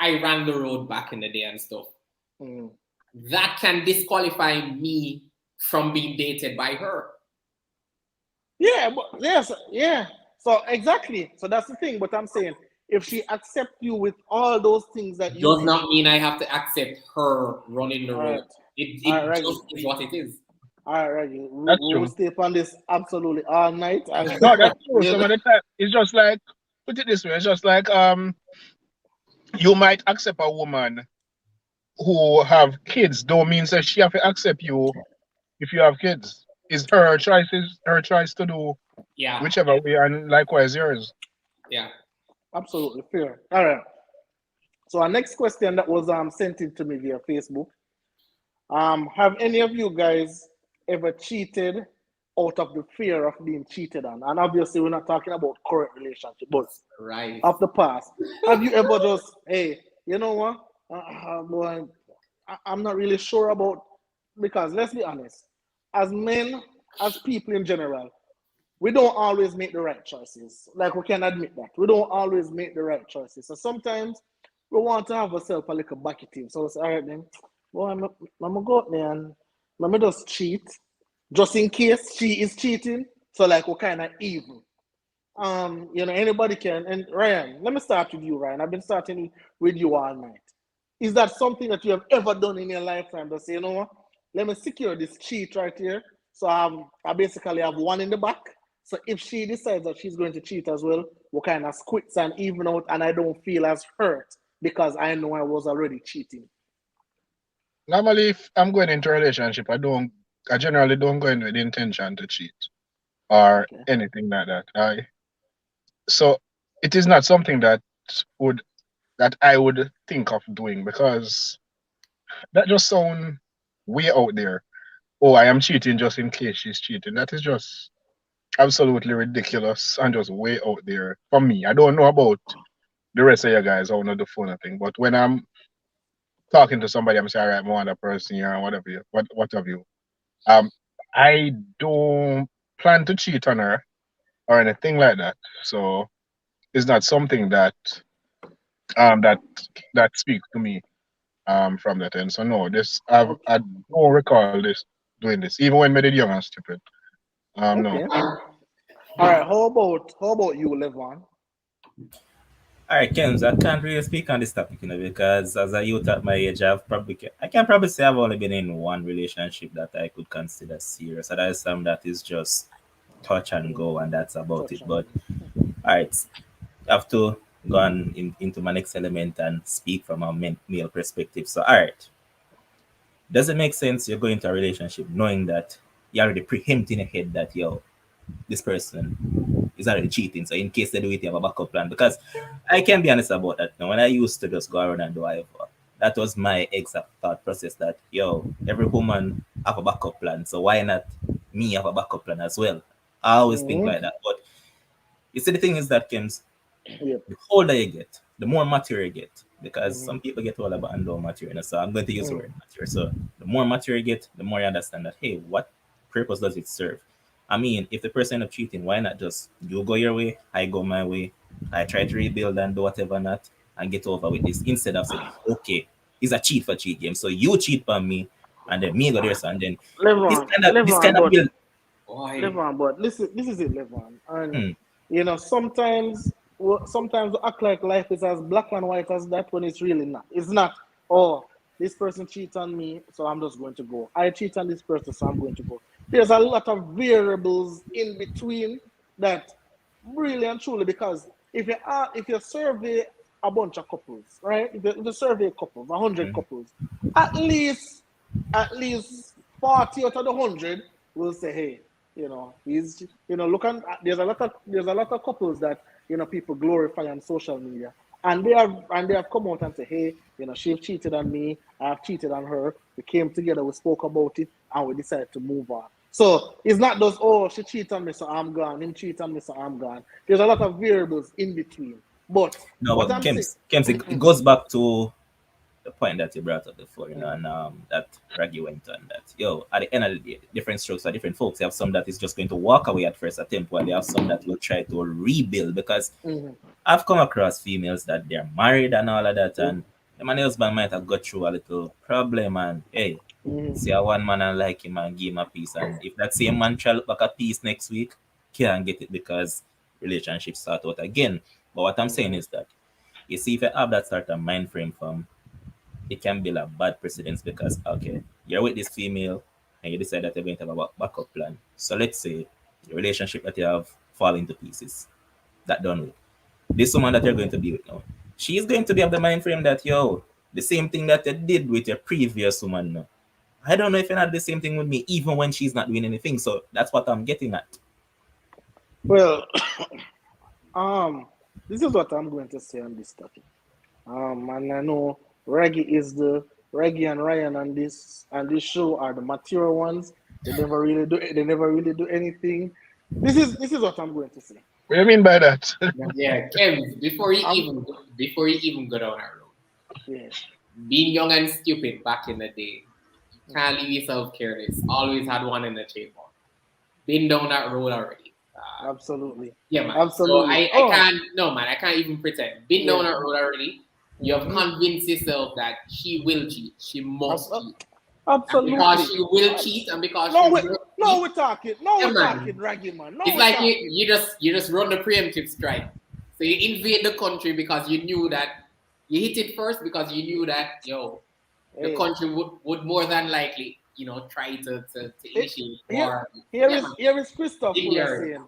B: ran the road back in the day and stuff. That can disqualify me from being dated by her.
A: Yeah, but yes, yeah. So exactly. So that's the thing. But I'm saying, if she accepts you with all those things that you
B: does not mean I have to accept her running the road. It just is what it is.
A: All right, we'll stay on this absolutely all night.
C: No, that's true. Some of the time, it's just like, put it this way, it's just like you might accept a woman who have kids, don't mean that she have to accept you if you have kids. It's her choice to do whichever way, and likewise yours.
B: Yeah.
A: Absolutely fair. All right. So our next question that was sent in to me via Facebook. Have any of you guys ever cheated out of the fear of being cheated on? And obviously we're not talking about current relationship, but of the past. Have you ever just, hey, you know what? Boy, I'm not really sure about, because let's be honest, as men, as people in general, we don't always make the right choices. Like, we can admit that. We don't always make the right choices. So sometimes we want to have ourselves a little bucket team. So it's all right then. Well, I'm going to go out there and let me just cheat, just in case she is cheating. So like, we're kind of even. Anybody can. And Ryan, let me start with you, Ryan. I've been starting with you all night. Is that something that you have ever done in your lifetime? To say, you know what? Let me secure this cheat right here. So I basically have one in the back. So if she decides that she's going to cheat as well, we kind of squits and even out, and I don't feel as hurt because I know I was already cheating.
C: Normally, if I'm going into a relationship, I generally don't go in with the intention to cheat or
A: Okay.
C: anything like that. So it is not something would that I would think of doing because that just sound way out there. Oh, I am cheating just in case she's cheating. That is just absolutely ridiculous and just way out there for me. I don't know about the rest of you guys, I don't know the phone thing, but when I'm talking to somebody, I'm saying, all right, I want a person here and whatever what have you. Um, I don't plan to cheat on her or anything like that. So it's not something um that that speaks to me from that end. So no,
A: Okay.
C: I don't recall this doing this, even when I did young and stupid. No.
A: Okay. All right. How about you, Levon?
D: All right, Kenz, I can't really speak on this topic, because as a youth at my age, I can probably say I've only been in one relationship that I could consider serious. And that is some that is just touch and go, and that's about
A: Touch
D: it.
A: on.
D: But all right, I have to go on into my next element and speak from a male perspective. So, all right, does it make sense you're going to a relationship knowing that you already preempt in your head that, yo, this person is already cheating. So in case they do it, you have a backup plan. Because I can be honest about that. Now, when I used to just go around and do whatever, that was my exact thought process that, yo, every woman have a backup plan. So why not me have a backup plan as well? I always think like
A: Mm-hmm.
D: that. But you see, the thing is that, Kims,
A: Yep.
D: the older you get, the more mature you get. Because
A: Mm-hmm.
D: some people get older but don't mature. So I'm going to use the
A: Mm-hmm.
D: word mature. So the more mature you get, the more you understand that, hey, what purpose does it serve? I mean, if the person end up cheating, why not just you go your way, I go my way, I try to rebuild and do whatever not, and get over with this instead of saying, okay, it's a cheat for cheat game. So you cheat on me, and then me go there, so and then
A: Levon,
D: this
A: Levon,
D: kind of
A: but
D: build.
B: Boy.
A: Levon, but this is it, Levon. And
D: Hmm.
A: sometimes we act like life is as black and white as that when it's really not. It's not. Oh, this person cheats on me, so I'm just going to go. I cheat on this person, so I'm going to go. There's a lot of variables in between that really and truly, because if you survey a bunch of couples, right? If you survey couples, 100 couples, at least at least 40 out of the 100 will say, hey, he's, look, and there's a lot of couples that, people glorify on social media. And they have come out and say, hey, she cheated on me, I've cheated on her. We came together, we spoke about it, and we decided to move on. So it's not just, oh, she cheated on me, so I'm gone. Him cheat on me, so I'm gone. There's a lot of variables in between. But
D: No,
A: what
D: but
A: I'm saying,
D: Kems, it goes back to the point that you brought up before, and that Raggy went on that. Yo, at the end of the day, different strokes for different folks. You have some that is just going to walk away at first attempt, while you have some that will try to rebuild. Because I've come across females that they're married and all of that, and the man husband might have got through a little problem, and hey, see a one man and like him and give him a piece. And if that same man try look back a piece next week, can't get it because relationship start out again. But what I'm saying is that you see, if you have that sort of mind frame from, it can build a bad precedence because, okay, you're with this female and you decide that you're going to have a backup plan. So let's say the relationship that you have fall into pieces. That done with. This woman that you're going to be with now, she is going to be of the mind frame that, yo, the same thing that you did with your previous woman now. I don't know if you're not the same thing with me, even when she's not doing anything. So that's what I'm getting at.
A: well, this is what I'm going to say on this topic. And I know Reggie and Ryan on this show are the mature ones. They never really do anything. This is what I'm going to say.
C: What do you mean by that?
B: Yeah, Kev,
A: I'm
B: before you even go down that road,
A: Yeah.
B: being young and stupid back in the day, can't leave yourself careless. Always had one in the table. Been down that road already.
A: Absolutely.
B: Yeah, man. So
A: Absolutely.
B: I
A: Oh,
B: can't, no, man, I can't even pretend. Been down
A: yeah.
B: that road already. You have
A: Mhm.
B: convinced yourself that she will cheat. She
A: Ab-
B: must
A: ab-
B: cheat. And because
A: Absolutely.
B: she will
A: Abs-
B: cheat and because she
A: No, we
B: will
A: no,
B: cheat,
A: we're talking. No,
B: yeah,
A: we're
B: man.
A: talking, Reggie, man. No,
B: It's
A: we're
B: like you,
A: talking.
B: you just you just run the preemptive strike. So you invade the country because you knew that You hit it first because you knew that the
A: Hey,
B: country would more than likely, try to
A: it,
B: initiate
A: here,
B: war.
A: here
B: Yeah,
A: is
B: man.
A: here is Christoph
B: In
A: who
B: the
A: is
B: area.
A: saying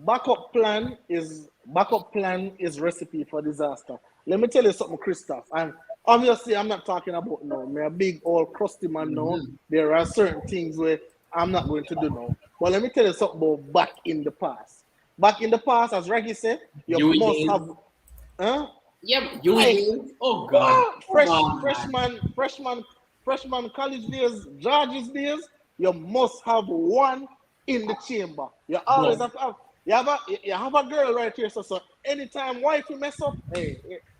A: backup plan is recipe for disaster. Let me tell you something, Christoph. And obviously I'm not talking about no, me a big old crusty man now.
B: Mhm.
A: There are certain things where I'm not going to do now. But let me tell you something about back in the past. Back in the past, as Reggie said, you
B: Dewey
A: must
B: days.
A: have huh?
B: Yeah, man. Dewey
A: Hey,
B: days. Oh God.
A: what?
B: Come on, man.
A: Freshman college days, George's days, you must have one in the chamber. You always
B: Bro.
A: have to have you have a girl right here. So anytime wifey mess up, hey,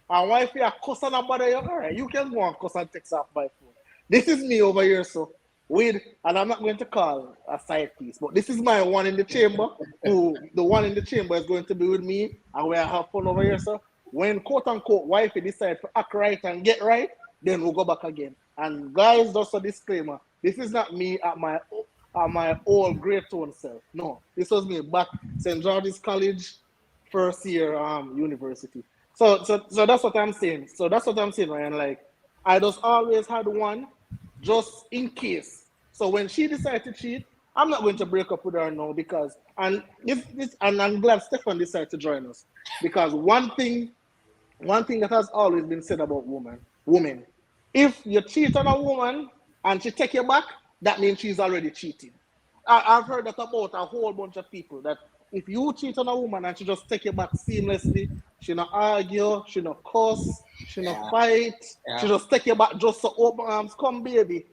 A: and wifey a cuss and a bother you, all right, you can go and cuss and text off by phone. This is me over here, so with and I'm not going to call a side piece, but this is my one in the chamber. Who the one in the chamber is going to be with me, and we have fun over here, so when quote unquote wifey decide to act right and get right, then we'll go back again. And guys, just a disclaimer: this is not me at my old great tone self. No, this was me back St. George's College, first year university. So that's what I'm saying. So that's what I'm saying, Ryan. Like I just always had one, just in case. So when she decided to cheat, I'm not going to break up with her now because this and I'm glad Stefan decided to join us because one thing that has always been said about women, if you cheat on a woman and she take you back, that means she's already cheating. I've heard that about a whole bunch of people that if you cheat on a woman and she just take you back seamlessly, she not argue, she not cuss, she not
B: Yeah,
A: fight, she
B: yeah.
A: just take you back just so open arms, come baby,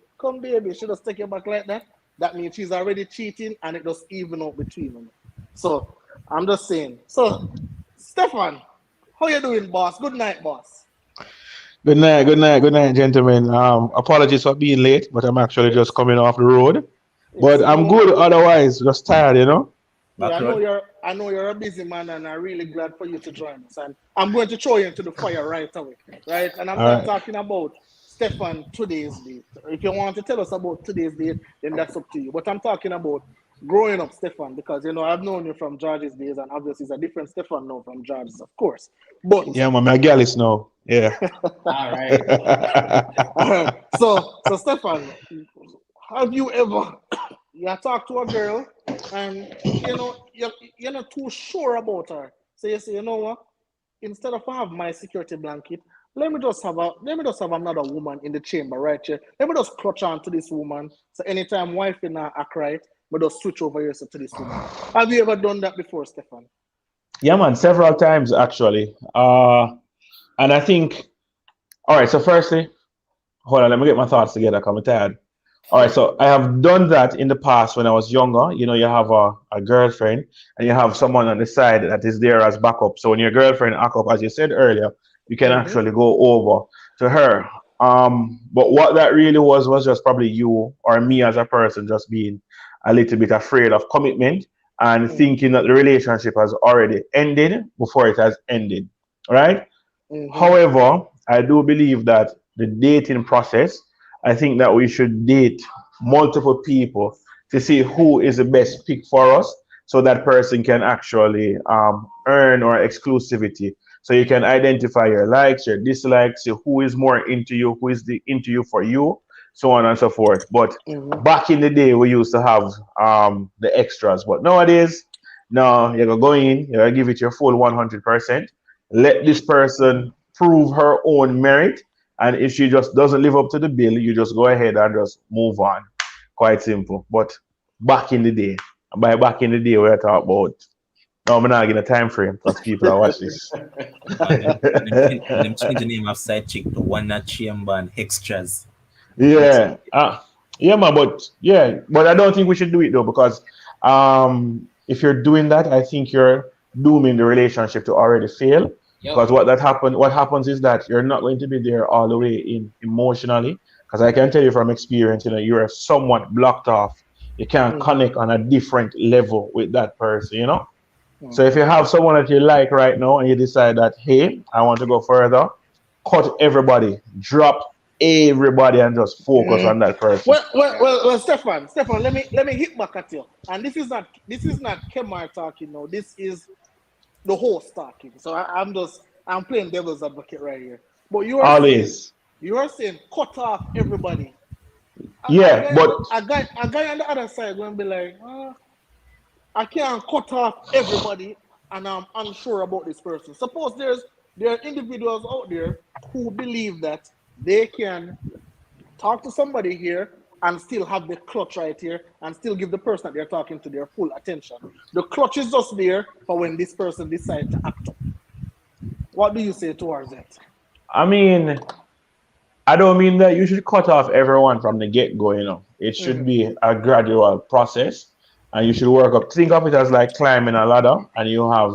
A: she just take you back like that. That means she's already cheating and it just even out between them. So I'm just saying. So Stefan, how you doing, boss? Good night, boss.
C: Good night, gentlemen. Apologies for being late, but I'm actually just
A: It's
C: coming off the road.
A: it's
C: But I'm
A: no.
C: good otherwise, just tired, you know.
A: Yeah,
D: Back
A: I know
D: road.
A: you're a busy man, and I'm really glad for you to join us. And I'm going to throw you into the fire right away, right? And I'm
C: All
A: not
C: right.
A: talking about Stefan today's date. If you want to tell us about today's date, then that's up to you. But I'm talking about growing up, Stefan, because I've known you from George's days, and obviously it's a different Stefan now from George's, of course. But
C: Yeah, my gal is now. Yeah.
B: All right.
A: so Stefan, have you ever you talk to a girl and you're not too sure about her? So you say, you know what? Instead of have my security blanket, let me just have another woman in the chamber right here. Let me just clutch on to this woman. So anytime wife in a act right, we just switch over here to this woman. Have you ever done that before, Stefan?
C: Yeah, man, several times actually. And I think, all right, so firstly, hold on, let me get my thoughts together, 'cause I'm tired. All right, so I have done that in the past when I was younger. You have a girlfriend and you have someone on the side that is there as backup. So when your girlfriend act up, as you said earlier, you can
A: Mm-hmm.
C: actually go over to her. But what that really was just probably you or me as a person just being a little bit afraid of commitment and
A: Mm-hmm.
C: thinking that the relationship has already ended before it has ended. Right?
A: Mm-hmm.
C: However, I do believe that the dating process, I think that we should date multiple people to see who is the best pick for us so that person can actually earn our exclusivity. So you can identify your likes, your dislikes, see who is more into you, who is into you for you, so on and so forth. But
A: Mm-hmm.
C: back in the day, we used to have the extras. But nowadays, no, you're going to go in, you're going to give it your full 100%. Let this person prove her own merit. And if she just doesn't live up to the bill, you just go ahead and just move on. Quite simple. But back in the day, and by back in the day, we're talking about, no, I'm not getting a time frame because people are watching this.
D: And them change the name of side chick to one that chamber and extras. Makes
C: Yeah. Yeah, man, but I don't think we should do it though because if you're doing that, I think you're dooming the relationship to already fail. Because
B: Yep.
C: what happens is that you're not going to be there all the way in emotionally. Because I can tell you from experience, you're somewhat blocked off. You can't
A: Mm-hmm.
C: connect on a different level with that person. So if
A: Mm-hmm.
C: you have someone that you like right now and you decide that, hey, I want to go further, cut everybody, drop everybody and just focus on
A: Mm.
C: that person.
A: Well, Stefan, let me hit back at you. And this is not Kemar talking now. This is the host talking. So I'm playing devil's advocate right here. But
E: Always.
A: you are saying cut off everybody.
E: Yeah, but
A: A guy on the other side going to be like, I can't cut off everybody, and I'm unsure about this person. Suppose there are individuals out there who believe that they can talk to somebody here and still have the clutch right here and still give the person that they're talking to their full attention. The clutch is just there for when this person decides to act up. What do you say towards that?
E: I mean, I don't mean that you should cut off everyone from the get go, It should
A: Mm-hmm.
E: be a gradual process and you should work up. Think of it as like climbing a ladder and you have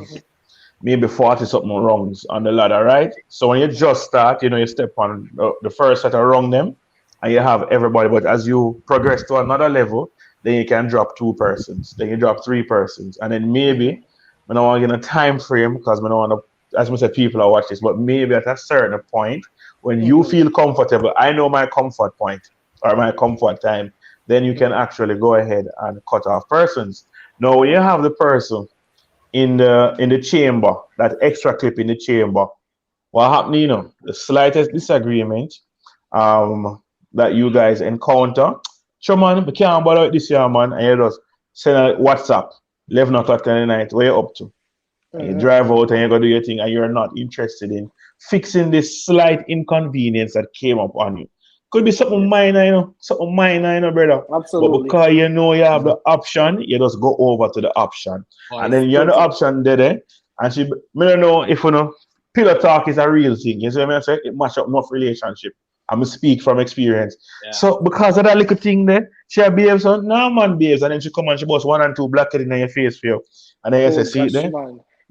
E: maybe 40 something rungs on the ladder, right? So when you just start, you step on the first set of rung them and you have everybody. But as you progress to another level, then you can drop 2 persons, then you drop 3 persons, and then maybe, I don't want to get a time frame because I don't want to, as I said, people are watching this, but maybe at a certain point when you feel comfortable, I know my comfort point or my comfort time, then you can actually go ahead and cut off persons. Now, when you have the person in the chamber, that extra clip in the chamber, what happened, the slightest disagreement that you guys encounter, sure man, we can't bother with this year, man, and you just send a WhatsApp, 11 o'clock in the night, where you up to? And you drive out and you go do your thing and you're not interested in fixing this slight inconvenience that came up on you. Could be something minor, brother. But
A: Absolutely.
E: because you have the option, you just go over to the option. And then you have the option there, and she, me don't know if pillow talk is a real thing. You see what I say? It match up enough relationship. I'm speak from experience.
B: Yeah.
E: So because of that little thing there, she behaves so, no man behaves, and then she come and she bust 1 and 2 blackhead in your face for you. And then you say, see it there?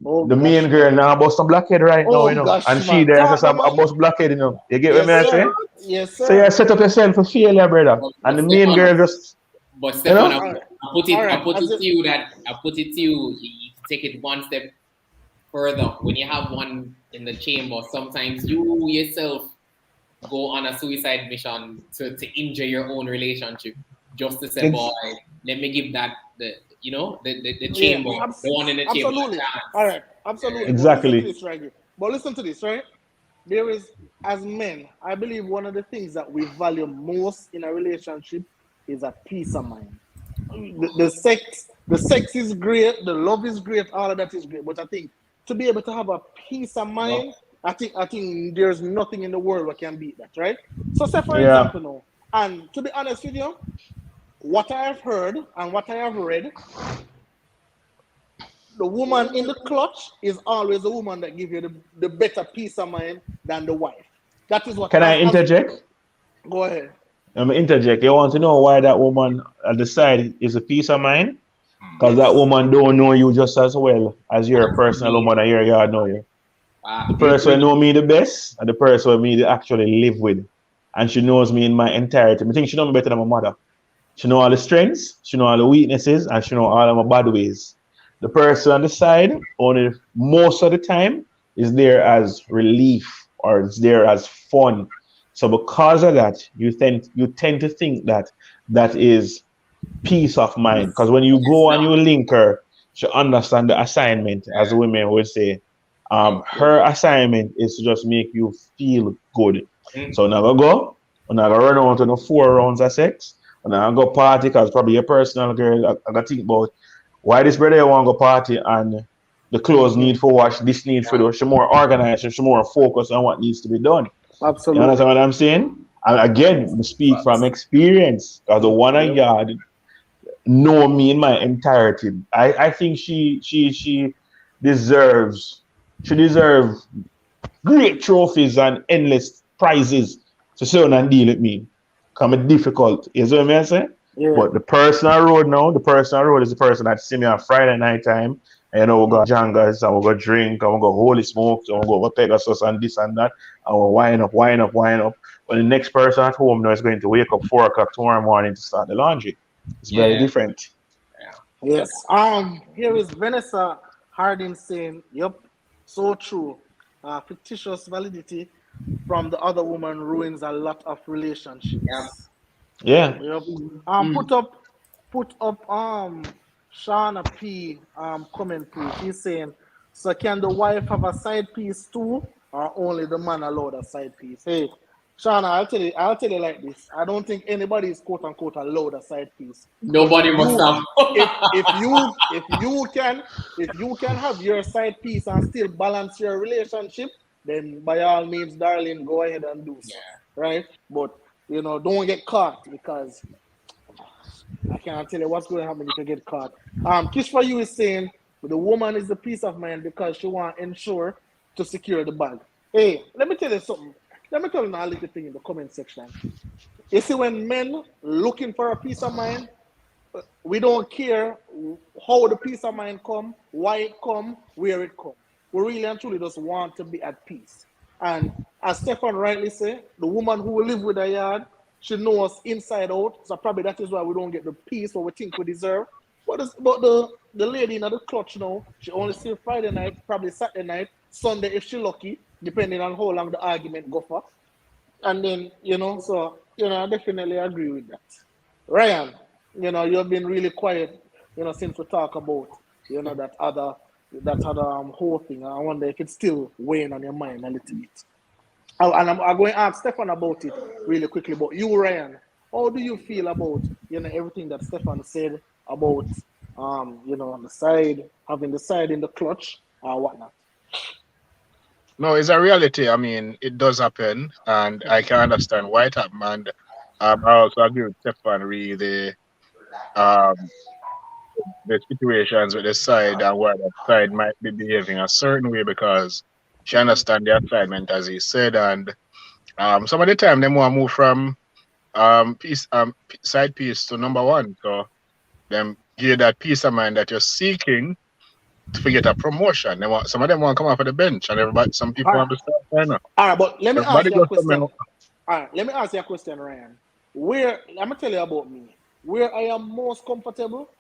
E: The main girl now bust some blackhead right now, and she there says I bust blackhead, You get what I say?
A: Yes, sir.
E: So you set up yourself for failure, brother. And the main girl just,
B: But Stefan, I put it to you. You take it one step further. When you have one in the chamber, sometimes you yourself go on a suicide mission to injure your own relationship, just to say, boy, let me give that the chamber, the one in the chamber.
A: Absolutely. All right, absolutely.
E: Exactly.
A: But listen to this, right? There is, as men, I believe one of the things that we value most in a relationship is a peace of mind. The sex is great, the love is great, all of that is great. But I think to be able to have a peace of mind, I think there's nothing in the world that can beat that, right? So say for example now, and to be honest with you, what I have heard and what I have read, the woman in the clutch is always the woman that gives you the better peace of mind than the wife. That is what.
E: Can I interject?
A: Go ahead.
E: Interject. You want to know why that woman at the side is a peace of mind? Because that woman don't know you just as well as your personal woman and your yard know you. The person know me the best and the person me to actually live with. And she knows me in my entirety. I think she knows me better than my mother. She know all the strengths, she know all the weaknesses, and she know all of my bad ways. The person on the side, only most of the time, is there as relief or is there as fun. So because of that, you tend to think that is peace of mind. Because when you go and you link her, she understand the assignment, as women would say. Her assignment is to just make you feel good. So now we're gonna run on to the 4 rounds of sex. And I go party because probably your personal girl. I gotta think about why this brother want to go party and the clothes need for wash, this need for do. She more organized, she more focused on what needs to be done.
A: Absolutely.
E: You understand what I'm saying? And again, we speak from experience because the one I yard know me in my entirety. I think she deserves great trophies and endless prizes to sit down and deal with me. Come difficult. You see what I'm saying?
A: Yeah.
E: But the personal road now, the personal road is the person that see me on Friday night time. And we go jangas, and we go drink, and we go holy smokes, and we go Pegasus and this and that. And we wind up. But the next person at home now is going to wake up 4 o'clock tomorrow morning to start the laundry. It's very different.
A: Yes. Here is Vanessa Harding saying, "Yep, so true. Fictitious validity from the other woman ruins a lot of relationships."
E: Yeah.
A: Yep. Put up Shauna P comment please. He's saying, so can the wife have a side piece too? or only the man allowed a side piece? Hey, Shauna, I'll tell you like this. I don't think anybody is quote unquote allowed a side piece. But
B: Nobody must have.
A: if you can have your side piece and still balance your relationship, then by all means, darling, go ahead and do so. Right? But don't get caught, because I can't tell you what's going to happen if you get caught. Kish for you is saying the woman is the peace of mind because she want to ensure to secure the bag. Hey, let me tell you something. Let me tell you a little thing in the comment section. You see, when men looking for a peace of mind, we don't care how the peace of mind come, why it come, where it come. We really and truly just want to be at peace. And as Stefan rightly said, the woman who will live with a yard, she knows us inside out. So probably that is why we don't get the peace what we think we deserve. But the lady in the clutch now, she only see Friday night, probably Saturday night, Sunday if she lucky, depending on how long the argument go for. And then, I definitely agree with that. Ryan, you've been really quiet, since we talk about, that other whole thing. I wonder if it's still weighing on your mind a little bit. And I'm going to ask Stefan about it really quickly. But you, Ryan, how do you feel about, everything that Stefan said about, on the side, having the side in the clutch or whatnot?
C: No, it's a reality. I mean, it does happen, and I can understand why it happened. And I also agree with Stefan, really, um, the situations with the side and why that side might be behaving a certain way because she understand the assignment, as he said, and some of the time they want to move from side piece to number one, so them give that peace of mind that you're seeking to get a promotion. Some of them want to come off of the bench, and some people want to start signing.
A: All right, but let me ask
C: Everybody
A: you a
C: goes
A: question. All right, let me ask you a question, Ryan. I'm gonna tell you about me. Where I am most comfortable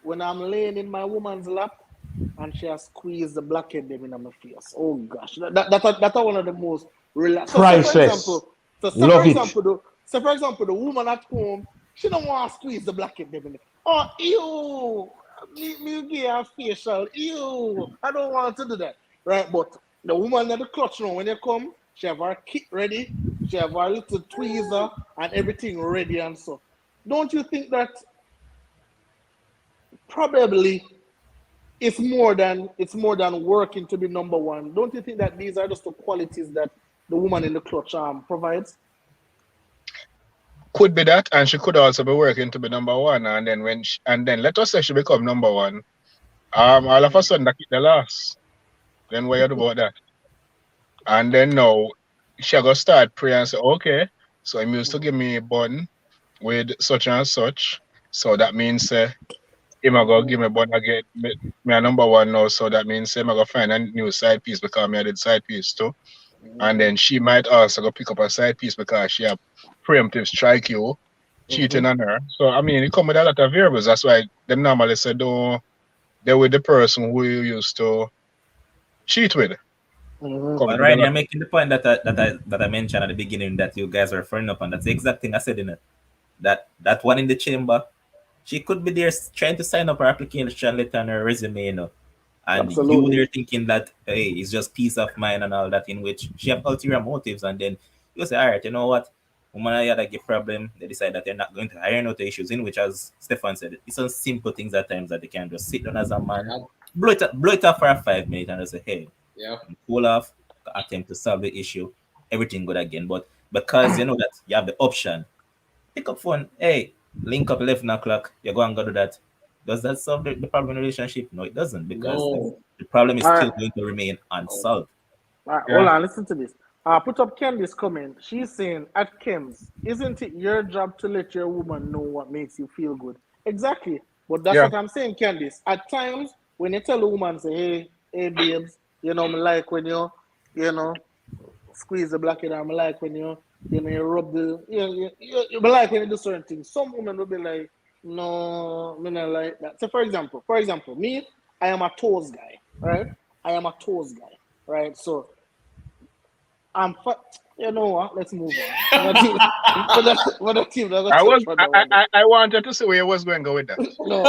A: when I'm laying in my woman's lap and she has squeezed the blackhead them in my face. Oh gosh, that's one of the most relaxed.
E: Priceless. Love it.
A: For example, the woman at home, she don't want to squeeze the blackhead them in. Oh, ew! Me give her facial. Ew! I don't want to do that, right? But the woman at the clutch now, when they come, she have her kit ready, she have her little tweezer and everything ready and so. Don't you think that probably it's more than working to be number one? Don't you think that these are just the qualities that the woman in the clutch provides?
C: Could be that, and she could also be working to be number one. And then let us say she become number one, all of a sudden that the loss. Then what you do about that? And then now she go start praying and say, okay, so he used to give me a bun with such and such, so that means him go give me bun again, me a number one now, so that means him go find a new side piece because me I did side piece too. And then she might also go pick up a side piece because she have preemptive strike you, cheating on her. So I mean, it come with a lot of variables. That's why them normally say don't they're with the person who you used to cheat with.
D: But Ryan, you're making the point that I mentioned at the beginning that you guys are referring upon. That's the exact thing I said in it. That one in the chamber, she could be there trying to sign up her application letter and her resume, and you there thinking that hey, it's just peace of mind and all that, in which she have ulterior motives, and then you say, all right, you know what, woman, I had a problem. They decide that they're not going to iron out the issues, in which, as Stefan said, it's some simple things at times that they can just sit down as a man, blow it off for a 5 minutes, and just say, hey, cool off, attempt to solve the issue, everything good again. But because you know that you have the option, pick up phone, hey, link up 11 o'clock, you go and go do that. Does that solve the problem in the relationship? No, it doesn't, because the problem is still going to remain unsolved.
A: All right, hold on, listen to this. Put up Candy's comment. She's saying, at Kems, isn't it your job to let your woman know what makes you feel good? Exactly. But that's what I'm saying, Candice. At times, when you tell a woman, say, hey, babes, me like when you squeeze the blackhead, I like when you rub the, you like when you do certain things. Some women will be like, no, me not like that. So, for example, me, I am a toes guy, right? I am a toes guy, right? So, you know what? Let's move on. I wanted
C: to see where you was going to go with that.
A: No.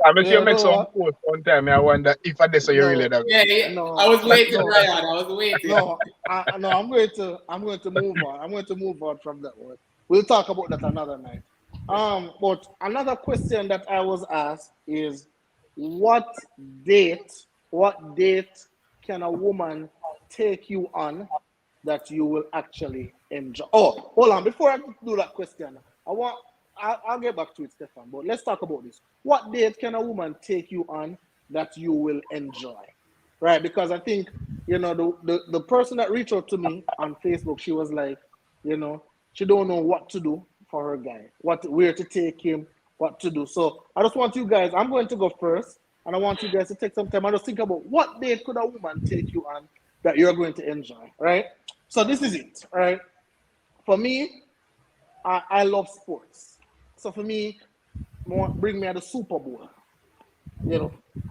C: I bet you
A: You
C: make
A: know
C: some
A: what?
C: post one time. I wonder if I this you really
A: No,
C: that.
B: Yeah, yeah.
A: no,
B: I was waiting,
A: no,
B: Ryan. I was waiting.
A: no. No, I'm going to move on. I'm going to move on from that one. We'll talk about that another night. But another question that I was asked is, what date, what date can a woman take you on that you will actually enjoy? Oh, hold on. Before I do that question, I'll get back to it, Stefan. But let's talk about this. What date can a woman take you on that you will enjoy? Right? Because I think, the person that reached out to me on Facebook, she was like, she don't know what to do for her guy, where to take him, what to do. So I just want you guys, I'm going to go first, and I want you guys to take some time and just think about what date could a woman take you on that you're going to enjoy, right? So this is it, right? For me, I love sports. So for me, bring me at the Super Bowl.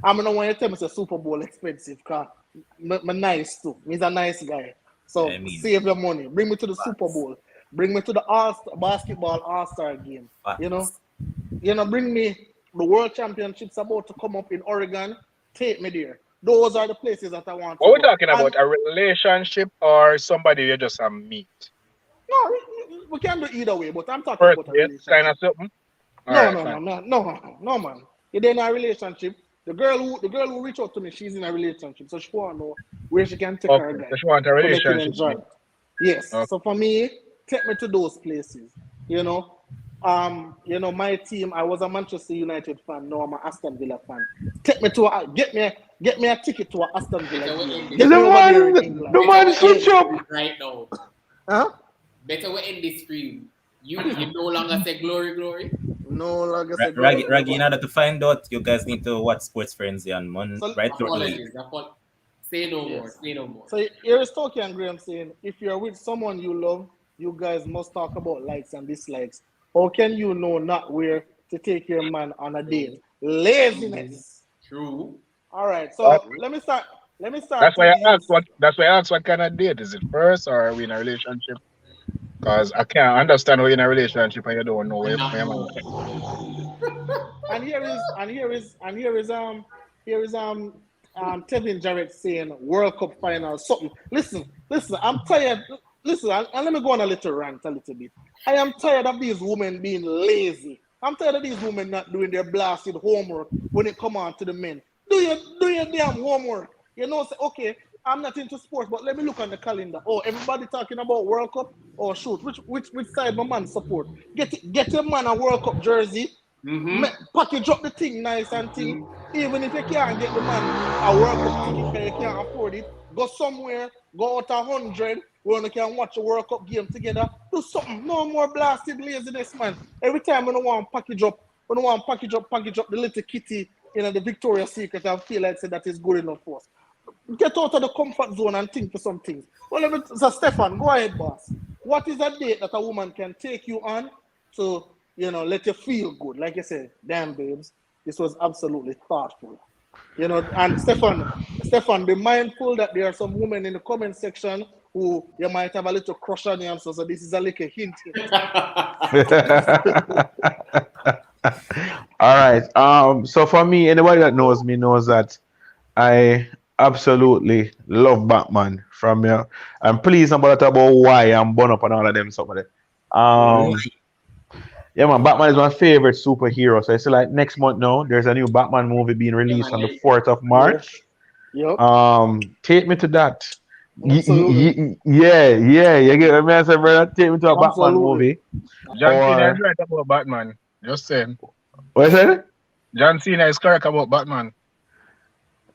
A: I'm gonna want you to tell me the Super Bowl expensive, cause I'm nice too. Me's a nice guy. So
D: I mean,
A: save your money. Bring me to the Super
D: facts.
A: Bowl. Bring me to the basketball All-Star game.
D: Facts.
A: Bring me the World Championships about to come up in Oregon. Take me there. Those are the places that I want to
C: Are we
A: go.
C: talking about a relationship or somebody you just meet?
A: No, we can do either way, but I'm talking
C: First
A: about a
C: date, kind
A: relationship.
C: of something.
A: No, man. You're in a relationship. The girl who reached out to me, she's in a relationship, so she want to know where she can take her
C: Okay,
A: guy
C: so she want a
A: to make him
C: relationship.
A: enjoy it. Yes.
C: Okay.
A: So for me, take me to those places. My team. I was a Manchester United fan. Now I'm an Aston Villa fan. Take me to get me a ticket to an Aston Villa game. Get me over there in England.
E: The man switch up.
B: Right now.
A: Huh?
B: Better we end this stream. You no longer say glory, glory.
A: No longer say
D: Raggy, in order to find out, you guys need to watch Sports Frenzy on Monday,
A: So-
D: right through the week.
B: Apologies. Say no more.
A: Yes.
B: Say no more.
A: So here is Toki and Graham saying, if you're with someone you love, you guys must talk about likes and dislikes. How can you know not where to take your man on a date? Laziness.
B: True.
A: All right. So let me start.
C: That's why I
A: with
C: asked what kind of date is it first, or are we in a relationship? Because I can't understand we're in a relationship and you don't know where my man.
A: And here is Tevin Jarrett saying World Cup final something. Listen, I'm tired. Listen, and let me go on a little rant a little bit. I am tired of these women being lazy. I'm tired of these women not doing their blasted homework when it come on to the men. Do your damn homework. Say, okay, I'm not into sports, but let me look on the calendar. Oh, everybody talking about World Cup? Oh, shoot, which side my man support? Get your man a World Cup jersey. Package up the thing nice and thing. Even if you can't get the man a World Cup ticket because you can't afford it, go somewhere, go out 100 where you can watch a World Cup game together. Do something. No more blasted laziness, man. Every time we don't want to package up the little kitty the Victoria's Secret and feel like that is good enough for us. Get out of the comfort zone and think for some things. Well, so Stefan, go ahead, boss. What is a date that a woman can take you on to, let you feel good? Like you said, damn, babes, this was absolutely thoughtful. And Stefan, be mindful that there are some women in the comment section who you might have a little crush on you. So this is a little hint.
E: All right. So for me, anybody that knows me knows that I absolutely love Batman from here. And please about why I'm born up and all of them somebody. Yeah, man, Batman is my favorite superhero. So it's like next month now, there's a new Batman movie being released on the 4th of March.
A: Yep.
E: Take me to that.
A: Absolutely.
E: Yeah, you get what I say, brother? Take me to a Batman movie.
C: John Cena is right about Batman. Just saying.
E: What is that?
C: John Cena is correct about Batman.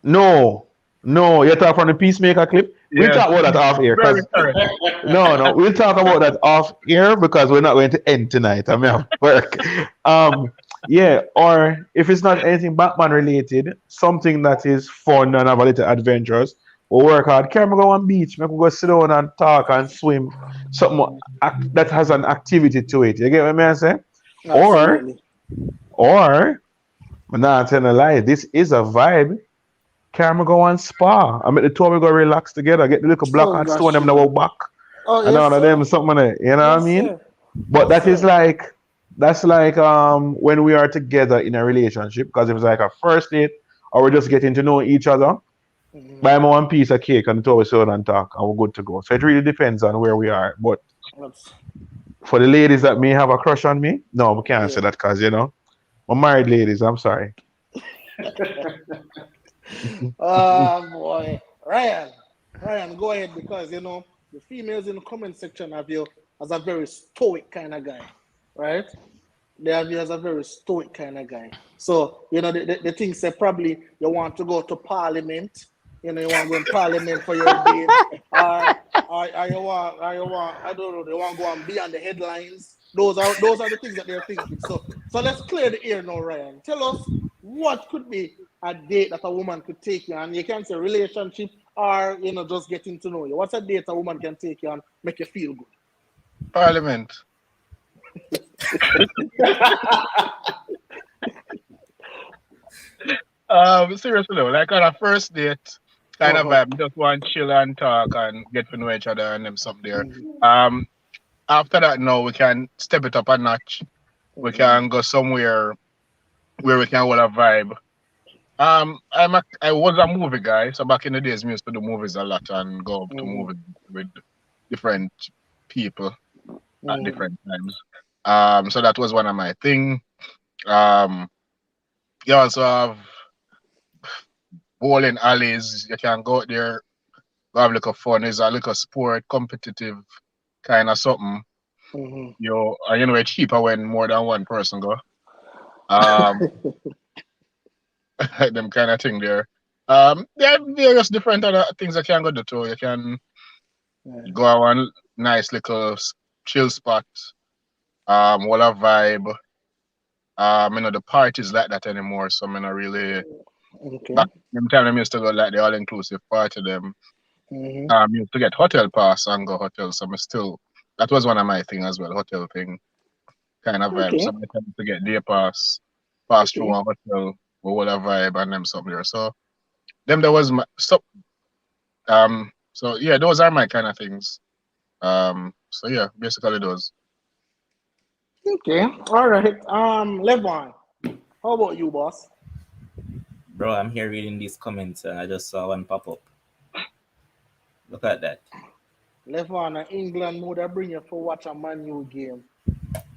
E: No, you talk from the Peacemaker clip.
C: Yeah.
E: We'll talk about that off air. No, we'll talk about that off air because we're not going to end tonight. I mean, work. Yeah, or if it's not anything Batman related, something that is fun and have a little adventures, we'll work hard. Can we go on beach? We can go sit down and talk and swim. Something that has an activity to it. You get what I'm saying?
A: Absolutely.
E: Or, I'm not telling a lie, this is a vibe. Can we go on spa? I mean, the two of we go relax together, get the little black and stone them now back. And all of them, something like that. You know what I mean?
A: Sir.
E: But that is like That's like when we are together in a relationship, because if it's like a first date or we're just getting to know each other, buy me one piece of cake and throw it out and talk and we're good to go. So it really depends on where we are. But
A: That's,
E: for the ladies that may have a crush on me, no, we can't say
A: yeah.
E: that because we're married ladies, I'm sorry.
A: Oh boy, Ryan, go ahead because the females in the comment section have you as a very stoic kind of guy, right? They have you as a very stoic kind of guy. So the thing say probably you want to go to Parliament. You want to go in Parliament for your date, or you want I don't know. They want to go and be on the headlines. Those are the things that they're thinking. So let's clear the air now, Ryan. Tell us what could be a date that a woman could take you, and you can say relationship or just getting to know you. What's a date a woman can take you and make you feel good?
C: Parliament. Seriously though, like on a first date kind of
A: Uh-huh.
C: vibe, just want chill and talk and get to know each other and them something there.
A: Mhm.
C: Um, After that, now we can step it up a notch. We
A: Mhm.
C: can go somewhere where we can hold a vibe. I was a movie guy, so back in the days, we used to do movies a lot and go to
A: Mhm.
C: movies with different people at
A: Mhm.
C: different times. So that was one of my thing. Um, you also have bowling alleys. You can go out there, go have a little fun. It's a little sport, competitive kind of something.
A: Mhm.
C: It's cheaper when more than one person go. Um, them kind of thing there. There are various different other things that you can go do too. You can
A: Yeah.
C: go on one nice little chill spot. What a vibe. The parties like that anymore, so I'm not really
A: Okay.
C: back in time I used to go like the all inclusive party them.
A: Mhm.
C: Used to get hotel pass and go hotel, so I'm still that was one of my thing as well, hotel thing kind of vibe. So
A: Okay.
C: I tend to get day pass through
A: Okay.
C: a hotel with what a vibe and them something there. So them there was my so yeah, those are my kind of things. So yeah, basically those.
A: Okay. All right. Levon, how about you, boss?
D: Bro, I'm here reading these comments and I just saw one pop up. Look at that.
A: Levon, England would have bring you for watch a Man U game.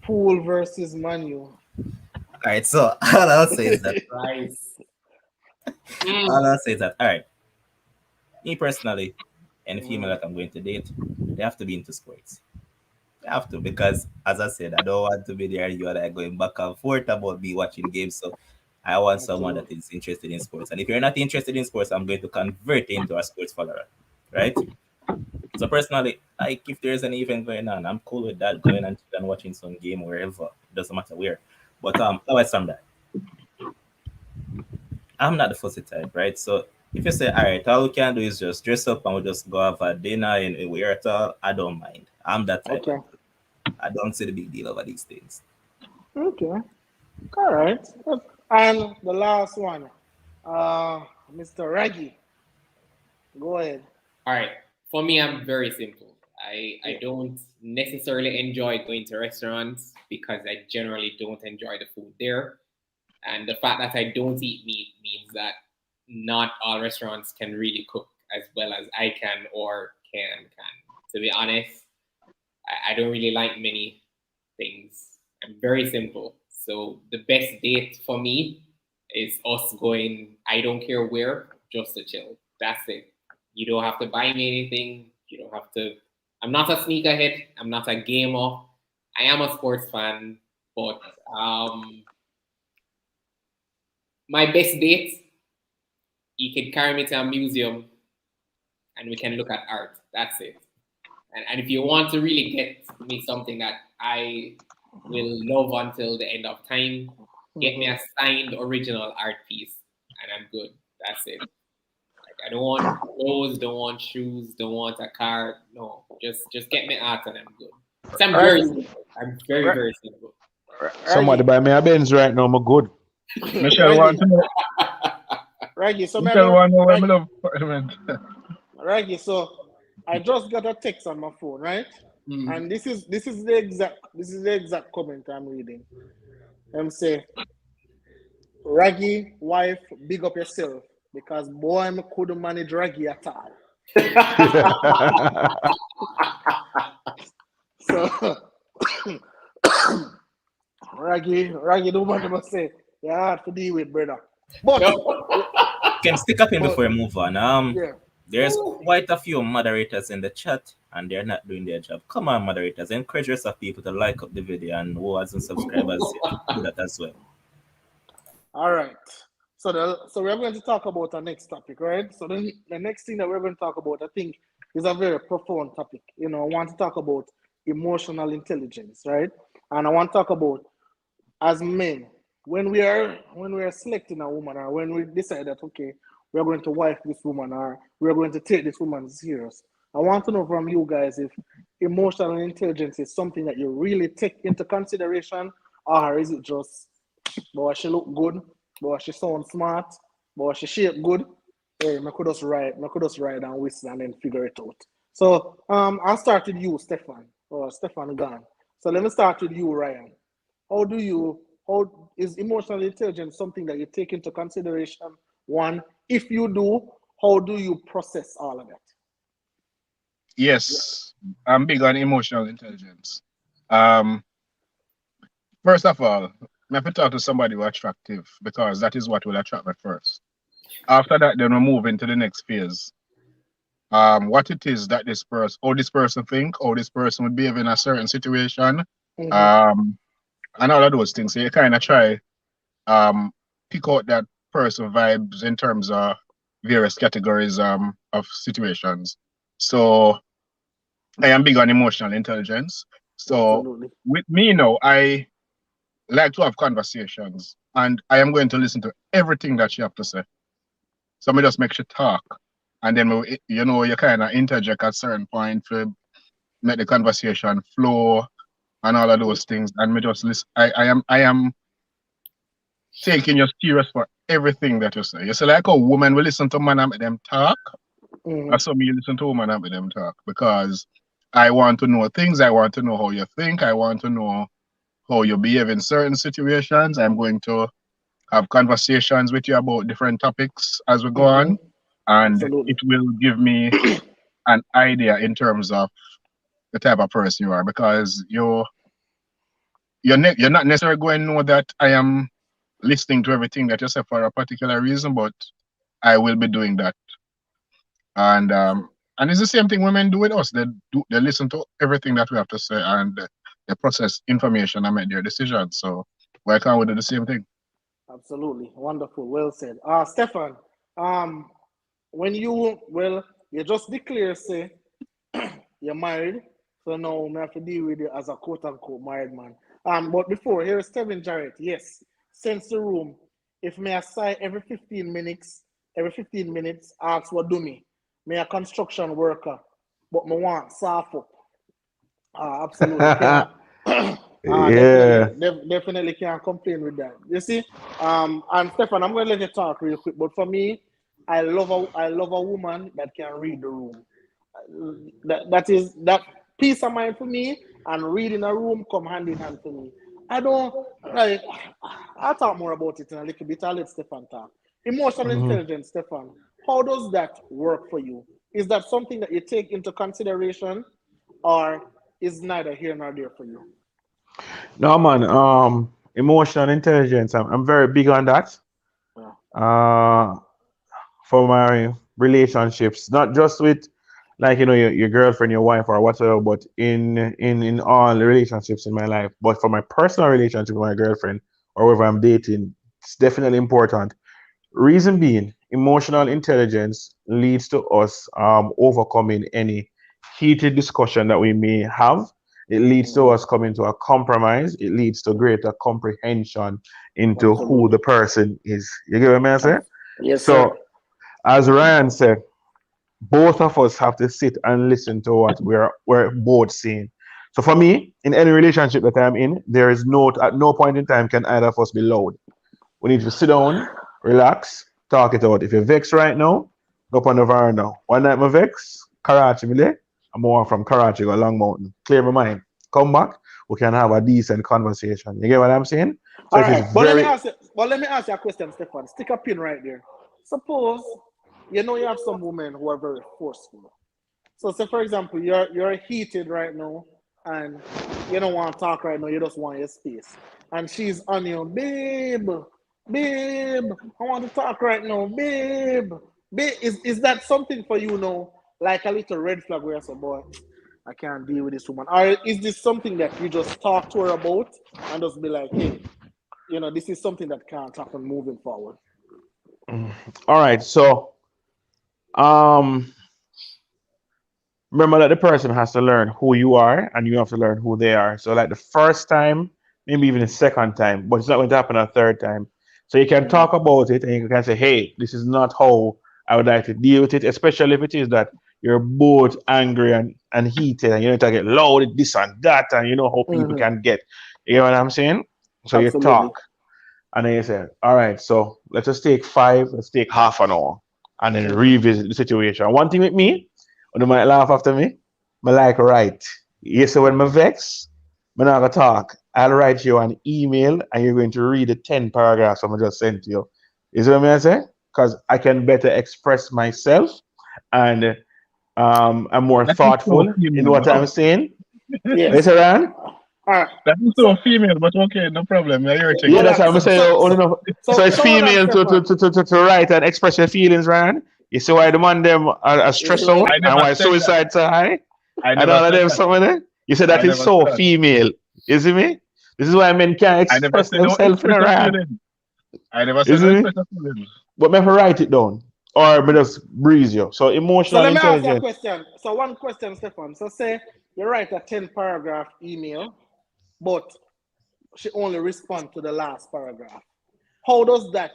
A: Pool versus Man U.
D: All right, so all I'll say is that
B: Rice.
D: all I'll say is that all right. Me personally, and the female
A: Mhm.
D: that I'm going to date, they have to be into sports. They have to because, as I said, I don't want to be there. You and I going back and forth about me watching games. So I want someone that
A: Absolutely.
D: is interested in sports. And if you're not interested in sports, I'm going to convert you into a sports follower, right? So personally, like if there's an event going on, I'm cool with that. Going and watching some game wherever. It doesn't matter where. But aside from that, I'm not the fussy type, right? So if you say, all right, all we can do is just dress up and we'll just go have a dinner and wear it all, I don't mind. I'm that type of
A: Okay.
D: person. I don't see the big deal over these things.
A: Okay. All right. And the last one, Mr. Raggy. Go ahead.
B: All right. For me, I'm very simple. I
A: Yeah.
B: don't necessarily enjoy going to restaurants because I generally don't enjoy the food there. And the fact that I don't eat meat means that not all restaurants can really cook as well as I can or can. To be honest, I don't really like many things. I'm very simple. So the best date for me is us going, I don't care where, just to chill. That's it. You don't have to buy me anything. You don't have to. I'm not a sneakerhead. I'm not a gamer. I am a sports fan, but my best date, you can carry me to a museum and we can look at art. That's it. And if you want to really get me something that I will love until the end of time, get me
A: Mhm.
B: a signed original art piece, and I'm good. That's it. Like I don't want clothes, don't want shoes, don't want a car. No, just get me art and I'm good. So I'm very
A: Raggy.
B: simple. I'm very simple.
E: Somebody
A: Raggy.
E: buy me a Benz right now, I'm good.
C: Michelle want
A: Raggy.
C: to know
A: Raggy. So,
C: Michelle
A: remember,
C: want to know where I
A: Raggy.
C: love Parliament.
A: Raggy. So, I just got a text on my phone, right? And this is the exact comment I'm reading. Say, Raggy wife, big up yourself because boy, I couldn't manage Raggy at all. So Raggy, the woman must say, yeah, hard to deal with, brother. But
D: Can stick up in
A: but
D: before we move on.
A: yeah,
D: There's quite a few moderators in the chat, and they're not doing their job. Come on, moderators, encourage the rest of people to like up the video, and who hasn't subscribed as yet, do that as well.
A: all right. So we're going to talk about our next topic, right? So then the next thing that we're going to talk about, I think, is a very profound topic. I want to talk about emotional intelligence, right? And I want to talk about as men when we are selecting a woman, or when we decide that okay, we're going to wife this woman, or we're going to take this woman serious. I want to know from you guys if emotional intelligence is something that you really take into consideration, or is it just, boy, she look good, boy, she sound smart, boy, she shape good. Hey, I could just ride and whistle and then figure it out. So I'll start with you, Stefan. Or Stefan gone. So let me start with you, Ryan. How is emotional intelligence something that you take into consideration? One, if you do, how do you process all of that?
C: Yes, I'm big on emotional intelligence. Um, First of all, I have to talk to somebody who attractive because that is what will attract me first. After that, then we move into the next phase. What it is that how this person think, how this person would behave in a certain situation, um, and all of those things. So you kind of try um pick out that person vibes in terms of various categories of situations. So I am big on emotional intelligence. So
A: Absolutely.
C: with me now, I like to have conversations, and I am going to listen to everything that you have to say. So me just make sure talk, and then you kind of interject at certain point to make the conversation flow and all of those things. And me just listen. I am taking you serious for everything that you say. You say like a woman will listen to man and make them talk.
A: Mm-hmm.
C: Or some you listen to woman and make them talk because I want to know things. I want to know how you think. I want to know how you behave in certain situations. I'm going to have conversations with you about different topics as we go
A: Mm-hmm.
C: on, and
A: Absolutely.
C: it will give me an idea in terms of the type of person you are because you're not necessarily going to know that I am listening to everything that you say for a particular reason, but I will be doing that. And it's the same thing women do with us. They listen to everything that we have to say and they process information and make their decisions. So why can't we do the same thing?
A: Absolutely. Wonderful. Well said. Stefan, um, when you just declare, say, you're married, so now I have to deal with you as a quote unquote married man. But before, here's Kevin Jarrett. Yes, sense the room. If me aside every 15 minutes, ask what do me. Me a construction worker, but me want soft up. Absolutely can't.
E: Yeah.
A: Definitely can't complain with that. You see, and Stefan, I'm going to let you talk real quick, but for me, I love a woman that can read the room. That peace of mind for me, and reading a room come hand in hand for me. I don't like. I'll talk more about it in a little bit. I'll let Stefan talk. Emotional
E: Mhm.
A: intelligence, Stefan. How does that work for you? Is that something that you take into consideration, or is neither here nor there for you?
E: No, man. Emotional intelligence. I'm very big on that.
A: Yeah.
E: Uh, for my relationships, not just with like your girlfriend, your wife, or whatever, but in all the relationships in my life. But for my personal relationship with my girlfriend or whoever I'm dating, it's definitely important. Reason being, emotional intelligence leads to us overcoming any heated discussion that we may have. It leads to
A: Mm-hmm.
E: us coming to a compromise. It leads to greater comprehension into who the
A: Absolutely.
E: person is. You get what I'm saying?
A: Yes, sir.
E: So, as Ryan said, both of us have to sit and listen to what we're both saying. So for me, in any relationship that I'm in, there is at no point in time can either of us be loud. We need to sit down, relax, talk it out. If you're vexed right now, go up on the veranda. One night my vex, Karachi me there. I'm more from Karachi or Long Mountain. Clear my mind. Come back, we can have a decent conversation. You get what I'm saying? So
A: All
E: it is
A: right, but
E: very
A: let me ask you a question, Stefan. Stick a pin right there. Suppose you know you have some women who are very forceful. So say for example, you're heated right now and you don't want to talk right now, you just want your space. And she's on you, babe, I want to talk right now, babe. Babe, is that something for you now? Like a little red flag where I say, boy, I can't deal with this woman. Or is this something that you just talk to her about and just be like, hey, this is something that can't happen moving forward.
E: all right. So um remember that the person has to learn who you are and you have to learn who they are. So like the first time, maybe even the second time, but it's not going to happen a third time. So you can talk about it and you can say, hey, this is not how I would like to deal with it, especially if it is that you're both angry and heated and you need to get loud, this and that, and you know how people can get. You know what I'm saying? So you
A: Absolutely.
E: talk and then you say, all right, so let's take half an hour and then revisit the situation. One thing with me, when you might laugh after me, I like write. You say when I vex, I'm not gonna talk. I'll write you an email and you're going to read the 10 paragraphs I'm just sent to you. You see what I say? Because I can better express myself and I'm more
C: That is so
E: thoughtful in
C: female,
E: what
C: though.
E: I'm saying.
A: Yes.
E: Later on,
A: All right.
C: That is
A: So
C: so female, but okay, no problem. I hear it
E: yeah,
A: hold
C: again.
E: that's
A: on.
E: how I'm saying. Oh, no, no. So it's
A: Hold on,
E: female
A: Stefan.
E: to write and express your feelings, Ryan. You see why the man them are
A: You see
E: stressed
A: what?
E: out
C: I
E: and
C: never
E: why
C: said that.
E: suicide so high
C: I
E: and
C: never
E: all of
C: said
E: them
C: that.
E: something there. You said that
C: I
E: is
C: never
E: so
C: said that.
E: female. You see me? This is why men can't
C: I never
E: express
C: said don't
E: themselves in
C: express
E: a
C: your
E: Ryan.
C: feelings. I never
E: You
C: said
E: see
C: don't
E: me?
C: express your feelings.
E: But me have to write it down or me just breeze you. So
A: So
E: emotional
A: let me ask you a
E: intelligence.
A: question. So one question, Stefan. So say you write a 10-paragraph email, but she only respond to the last paragraph. How does that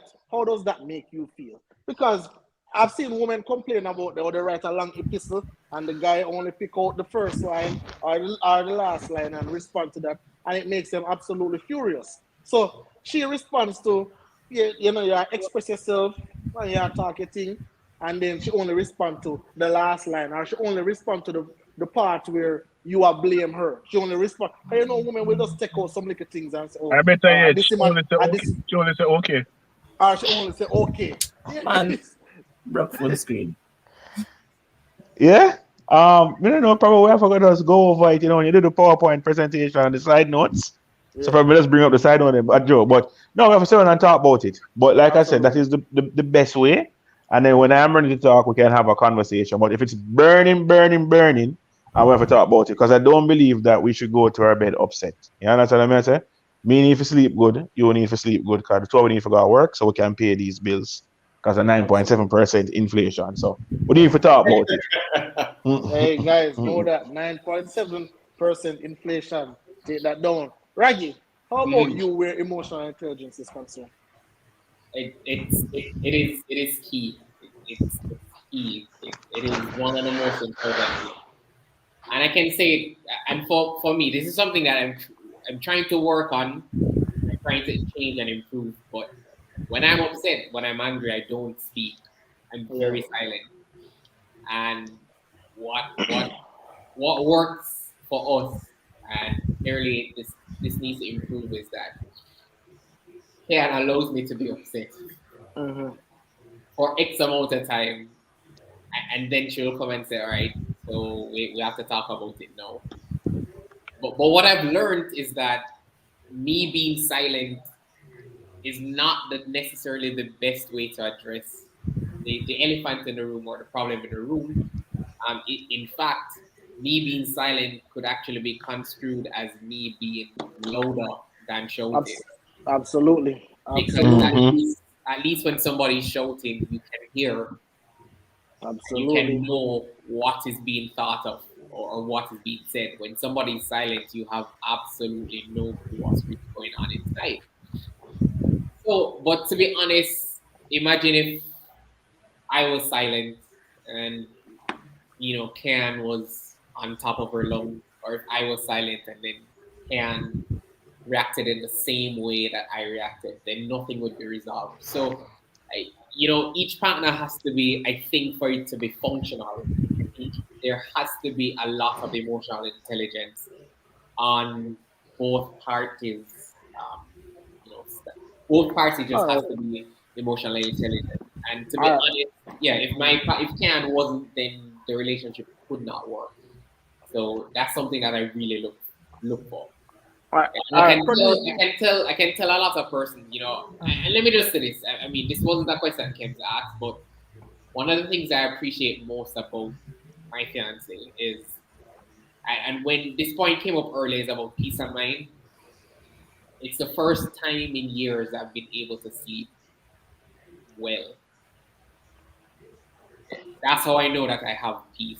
A: make you feel? Because I've seen women complain about they write a long epistle and the guy only pick out the first line or the last line and respond to that, and it makes them absolutely furious. So she responds to you express yourself when you're talking, and then she only respond to the last line, or she only respond to the part where you are blame her. She only respond. Women will just take out some little things and say, oh,
C: I bet I
A: this
C: she
A: man,
C: only say okay.
A: this,
C: She only say okay.
A: or she only say, okay.
D: Man, broke full screen.
E: Yeah. I don't know, probably I forgot to just go over it, when you do the PowerPoint presentation and the side notes. So
A: Yeah,
E: probably just bring up the side note a joke. But no, we have to sit down and talk about it. But like I said, that
A: absolutely.
E: is the best way. And then when I'm ready to talk, we can have a conversation. But if it's burning, burning, burning, I will have to talk about it. Because I don't believe that we should go to our bed upset. You understand what I mean? Say? Me need to sleep good, you need to sleep good, because the two of we need to go to work so we can pay these bills. Because of
A: Absolutely.
E: 9.7% inflation. So we need to talk about it.
A: Hey guys, know that 9.7% inflation. Take that down. Raggy, how about you where emotional intelligence is concerned?
B: It is key. It's key. It is one of the most important things. And I can say, and for me, this is something that I'm trying to work on. I'm trying to change and improve. But when I'm upset, when I'm angry, I don't speak. I'm
A: Yeah,
B: very silent. And what what what works for us, and clearly this needs to improve, is that Kian allows me to be upset
A: mm-hmm.
B: for X amount of time, and then she'll come and say, all right, so we have to talk about it now. But what I've learned is that me being silent is not necessarily the best way to address the elephant in the room or the problem in the room. In fact, me being silent could actually be construed as me being louder than shouting,
A: Abs- absolutely,
B: because
A: absolutely,
B: at least when somebody's shouting, you can
A: absolutely,
B: know what is being thought of, or what is being said. When somebody's silent, you have absolutely no clue what's really going on inside. So, but to be honest, imagine if I was silent and Can was on top of her lungs, or if I was silent and then Can reacted in the same way that I reacted, then nothing would be resolved. So, each partner has to be, I think, for it to be functional, there has to be a lot of emotional intelligence on both parties. You know, both parties just
A: All
B: has
A: right,
B: to be emotionally intelligent. And to be
A: all right,
B: honest, yeah, if Can wasn't, then the relationship could not work. So that's something that I really look for.
A: all right,
B: And
A: all right. Produce.
B: I can tell a lot of persons, you know. And let me just say this. I mean, this wasn't a question Ken's asked, but one of the things I appreciate most about my fiance is, and when this point came up earlier, is about peace of mind. It's the first time in years I've been able to sleep well. That's how I know that I have peace.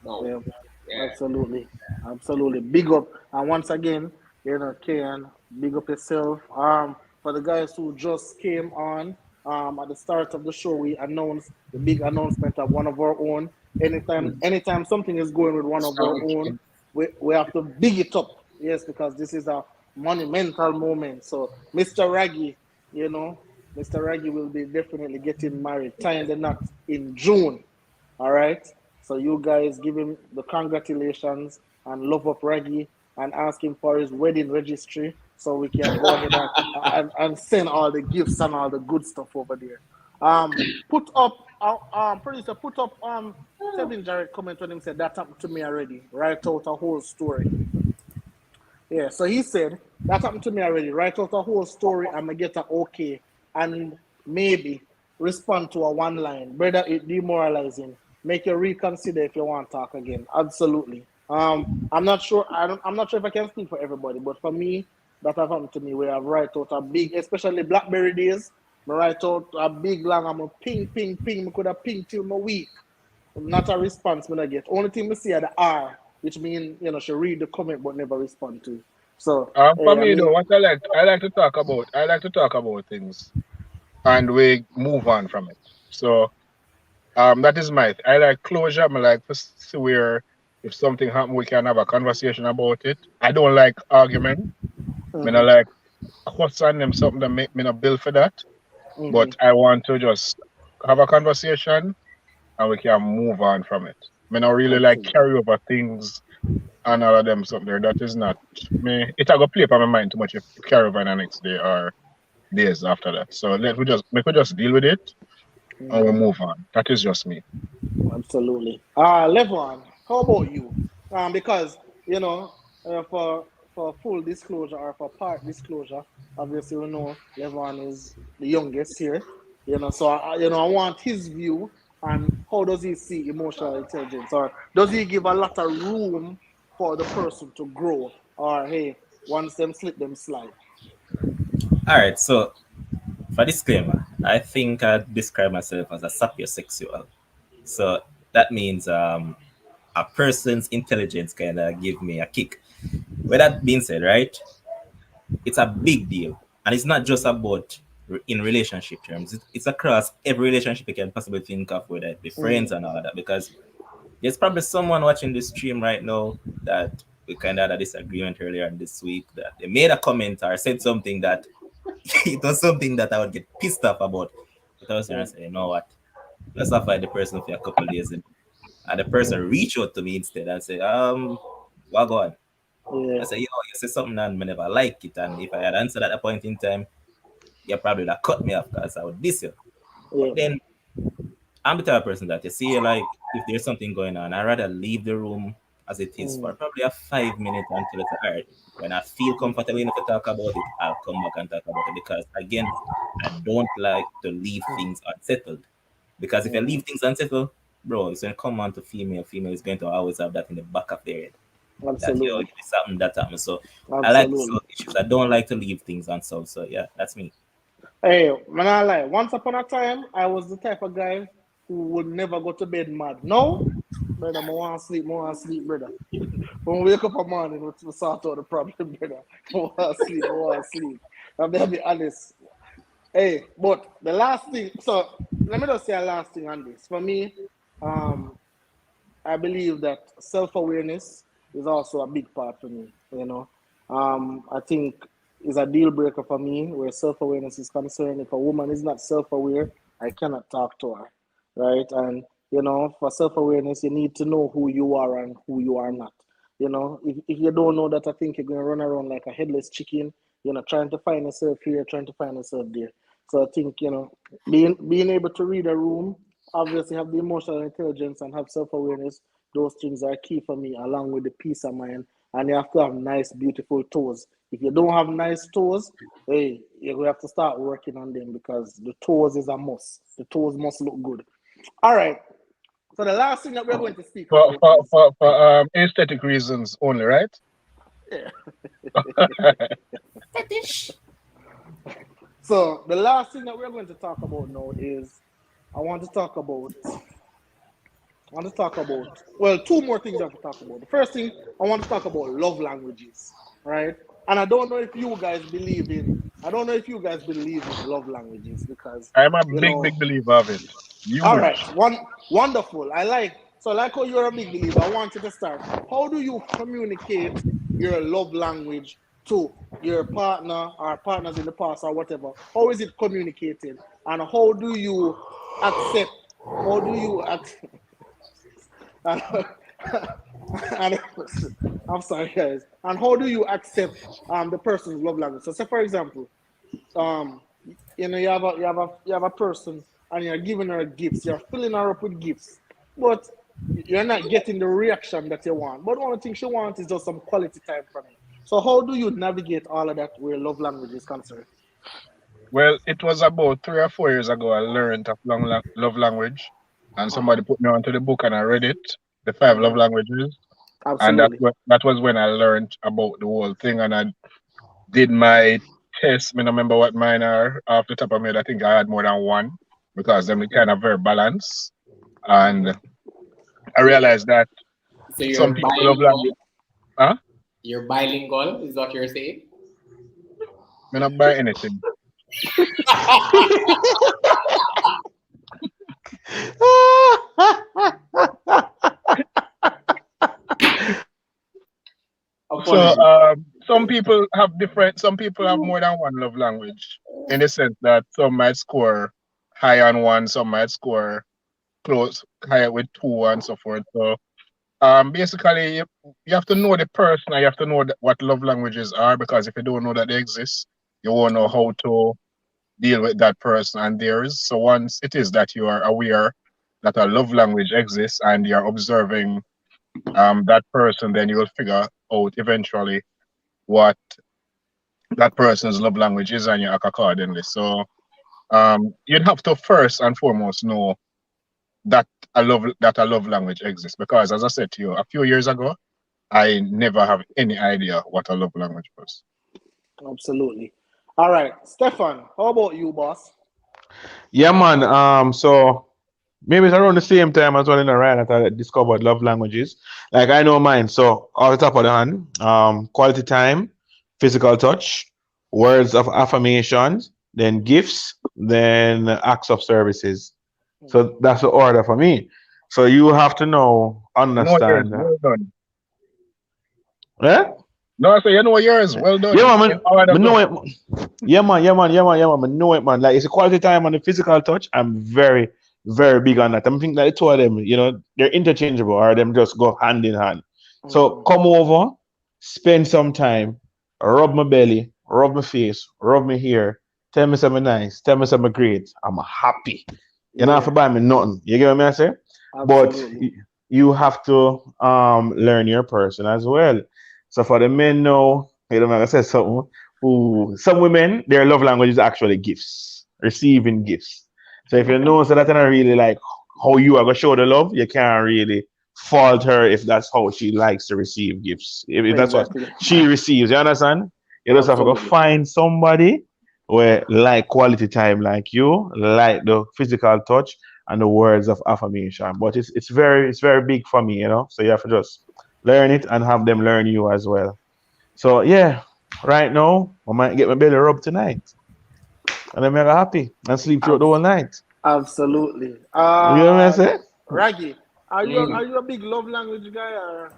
B: No,
A: Yeah,
B: yeah,
A: absolutely, absolutely. Big up, and once again, Ken, big up yourself. For the guys who just came on, at the start of the show, we announced the big announcement of one of our own. Anytime something is going with one of our
B: strong
A: own, we have to big it up. Yes, because this is a monumental moment. So, Mr. Raggy, you know, Mr. Raggy will be definitely getting married, tying the knot in June. All right. So you guys give him the congratulations and love up Raggy and ask him for his wedding registry so we can go ahead and send all the gifts and all the good stuff over there. Put up producer, put up Tevin Jarrett comment when him said that happened to me already. Write out a whole story. Yeah, so he said, that happened to me already. Write out a whole story, I'm going to get a okay and maybe respond to a one line. Brother, it demoralizing. Make you reconsider if you want to talk again. Absolutely. I'm not sure. I'm not sure if I can speak for everybody, but for me, that have happened to me where I write out a big, especially BlackBerry days. I write out a big long. I'm a ping, ping, ping. I could have ping till my week. Not a response when I get. Only thing we see at the R, which mean she read the comment but never respond to. So
C: For
A: I
C: me though,
A: mean,
C: what I like to talk about things and we move on from it. So that is I like closure. I like to see where if something happen, we can have a conversation about it. I don't like argument. I
A: mm-hmm,
C: like question them something that make me not build for that.
A: mm-hmm,
C: But I want to just have a conversation and we can move on from it. I don't really like
A: absolutely.
C: carry over things and all of them something there. That is not me. It will go play on my mind too much if carry over the next day or days after that. So we could just deal with it and we
A: Mm-hmm.
C: move on. That is just me.
A: Absolutely. Levon, how about you? Because for full disclosure or for part disclosure, obviously we know Levon is the youngest here. So I want his view on how does he see emotional intelligence, or does he give a lot of room for the person to grow, or hey, once them slip, them slide.
D: All right, so for disclaimer, I think I describe myself as a sapiosexual. So that means a person's intelligence kind of give me a kick. With that being said, right, it's a big deal, and it's not just about in relationship terms. It's across every relationship you can possibly think of, whether it be friends
A: Mm-hmm.
D: and all that. Because there's probably someone watching this stream right now that we kind of had a disagreement earlier in this week that they made a comment or said something that it was something that I would get pissed off about. But I was going to say, you know what? Let's not fight the person for a couple of days. And the person reach out to me instead and say, what go on? I
A: Yeah,
D: say, you say something and I never like it. And if I had answered at a point in time, you probably would have cut me off because I would diss you.
A: yeah,
D: But then I'm the type of person that you see, like, if there's something going on, I'd rather leave the room as it is for
A: mm,
D: probably a 5 minute until it's all right. When I feel comfortable enough to talk about it, I'll come back and talk about it because, again, I don't like to leave things unsettled. Because if I
A: mm-hmm.
D: leave things unsettled, bro, it's going to come on to female is going to always have that in the back of their head. That,
A: Absolutely,
D: this happened, that happened. So I like to
A: absolutely.
D: solve issues. I don't like to leave things unsolved. So, yeah, that's me.
A: Hey, man, I lie. Once upon a time, I was the type of guy who would never go to bed mad. No, brother, I want to sleep, brother. When we wake up in the morning, we sort out the problem, brother. I want to sleep. I'm going to be honest. Hey, but the last thing, so let me just say a last thing on this. For me, um, I believe that self-awareness is also a big part for me. I think is a deal breaker for me where self-awareness is concerned. If a woman is not self-aware, I cannot talk to her, right? And You know, for self-awareness, you need to know who you are and who you are not. You know, if you don't know that, I think you're going to run around like a headless chicken, you know, trying to find yourself here, trying to find yourself there. So I think, you know, being able to read a room, obviously have the emotional intelligence and have self-awareness, those things are key for me, along with the peace of mind. And you have to have nice, beautiful toes. If you don't have nice toes, hey, you have to start working on them because the toes is a must. The toes must look good. All right. So the last thing that we're going to speak
C: For
A: about is
C: aesthetic reasons only, right?
A: yeah. So the last thing that we're going to talk about now is I want to talk about well, two more things I have to talk about. The first thing I want to talk about love languages, right? And I don't know if you guys believe in love languages because
C: I'm a
A: you
C: big
A: know.
C: believer of it.
A: All right,
C: Huge.
A: wonderful. Like how you're a big believer. I want you to start. How do you communicate your love language to your partner or partners in the past or whatever? How is it communicated, and how do you accept? How do you accept? And, and, I'm sorry, guys. And how do you accept the person's love language? So, say for example, um, you know, you have a person and you're giving her gifts, you're filling her up with gifts, but you're not getting the reaction that you want. But one thing she wants is just some quality time from you. So how do you navigate all of that where love language is concerned?
C: Well, it was about 3 or 4 years ago I learned of love language, and somebody
A: Uh-huh.
C: put me onto the book and I read it, the five love
A: Uh-huh.
C: languages, and
A: Absolutely.
C: that was when I learned about the whole thing, and I did my test. I don't remember what mine are off the top of my head. I think I had more than one because them kind of very balanced,
A: Mm-hmm.
C: and I realized that
B: So
C: some
B: you're
C: people love language.
B: bilingual.
C: Huh?
B: You're bilingual, is what you're saying?
C: Me not buy anything. So
B: Apologies.
C: some people have more than one love language in the sense that some might score high on one, some might score close higher with two and so forth. So basically you have to know the person and you have to know what love languages are, because if you don't know that they exist, you won't know how to deal with that person and theirs. So once it is that you are aware that a love language exists and you're observing that person, then you will figure out eventually what that person's love language is and you act accordingly. So you'd have to first and foremost know that a love language exists, because as I said to you a few years ago, I never have any idea what a love language was.
A: Absolutely. All right, Stefan, how about you, boss?
E: Yeah, man. So maybe it's around the same time as well in Iran that I discovered love languages. Like I know mine. So off the top of the hand, quality time, physical touch, words of affirmations, then gifts, then acts of services. So
A: Mhm.
E: that's the order for me. So you have to know,
C: You know yours,
E: understand.
C: well done.
E: Eh?
C: No, I say you know yours, well done.
E: Yeah, man.
C: In order
E: But know
C: go.
E: it. Yeah, man. But know it, man. Like it's a quality time and the physical touch. I'm very big on that. I'm thinking that the two of them, they're interchangeable or them just go hand in hand. So
A: Mhm.
E: come over, spend some time, rub my belly, rub my face, rub my hair, tell me something nice, tell me something great. I'm happy. You don't have to
A: Yeah,
E: buy me nothing. You get what I say? But
A: absolutely.
E: you have to learn your person as well. So for the men now, you know, like I said something. Ooh, some women, their love language is actually gifts, receiving gifts. So if you
A: Okay.
E: know so that I really like how you are gonna show the love, you can't really fault her if that's how she likes to receive gifts. If that's what
A: Exactly.
E: she receives, you understand? You just have to go
A: Absolutely.
E: find somebody where like quality time like you, like the physical touch and the words of affirmation. But it's very big for me, you know. So you have to just learn it and have them learn you as well. So yeah, right now I might get my belly rubbed tonight, and I'm mega happy and sleep through the
A: Ab-
E: whole night.
A: Absolutely.
E: You know what I say?
A: Raggy, are
B: Mm.
A: you a big love language guy or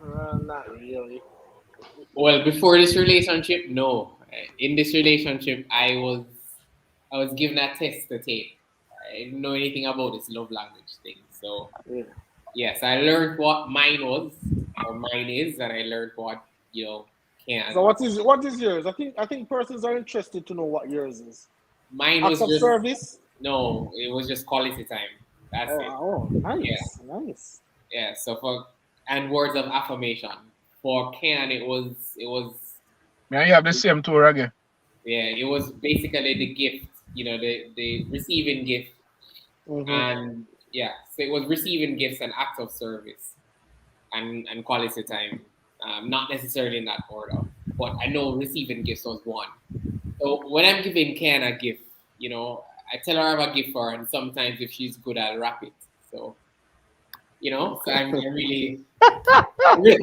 A: not really?
B: Well, before this relationship, no. In this relationship, I was given a test to take. I didn't know anything about this love language things. So
A: Yeah.
B: yes, I learned what mine was or mine is, and I learned what
A: So
B: can.
A: what is yours? I think persons are interested to know what yours is.
B: Mine
A: Acts
B: was
A: of
B: just
A: service.
B: no, it was just quality time. That's
A: Oh,
B: it. Yeah,
A: nice, nice.
B: yeah. So for and words of affirmation. For Ken, it was
C: Yeah, you have the same tour again.
B: yeah, it was basically the gift, the receiving gift,
A: Mm-hmm.
B: and yeah, so it was receiving gifts and acts of service and quality time. Not necessarily in that order, but I know receiving gifts was one. So when I'm giving Ken a gift, I tell her I have a gift for her, and sometimes if she's good, I'll wrap it. So so I'm really, really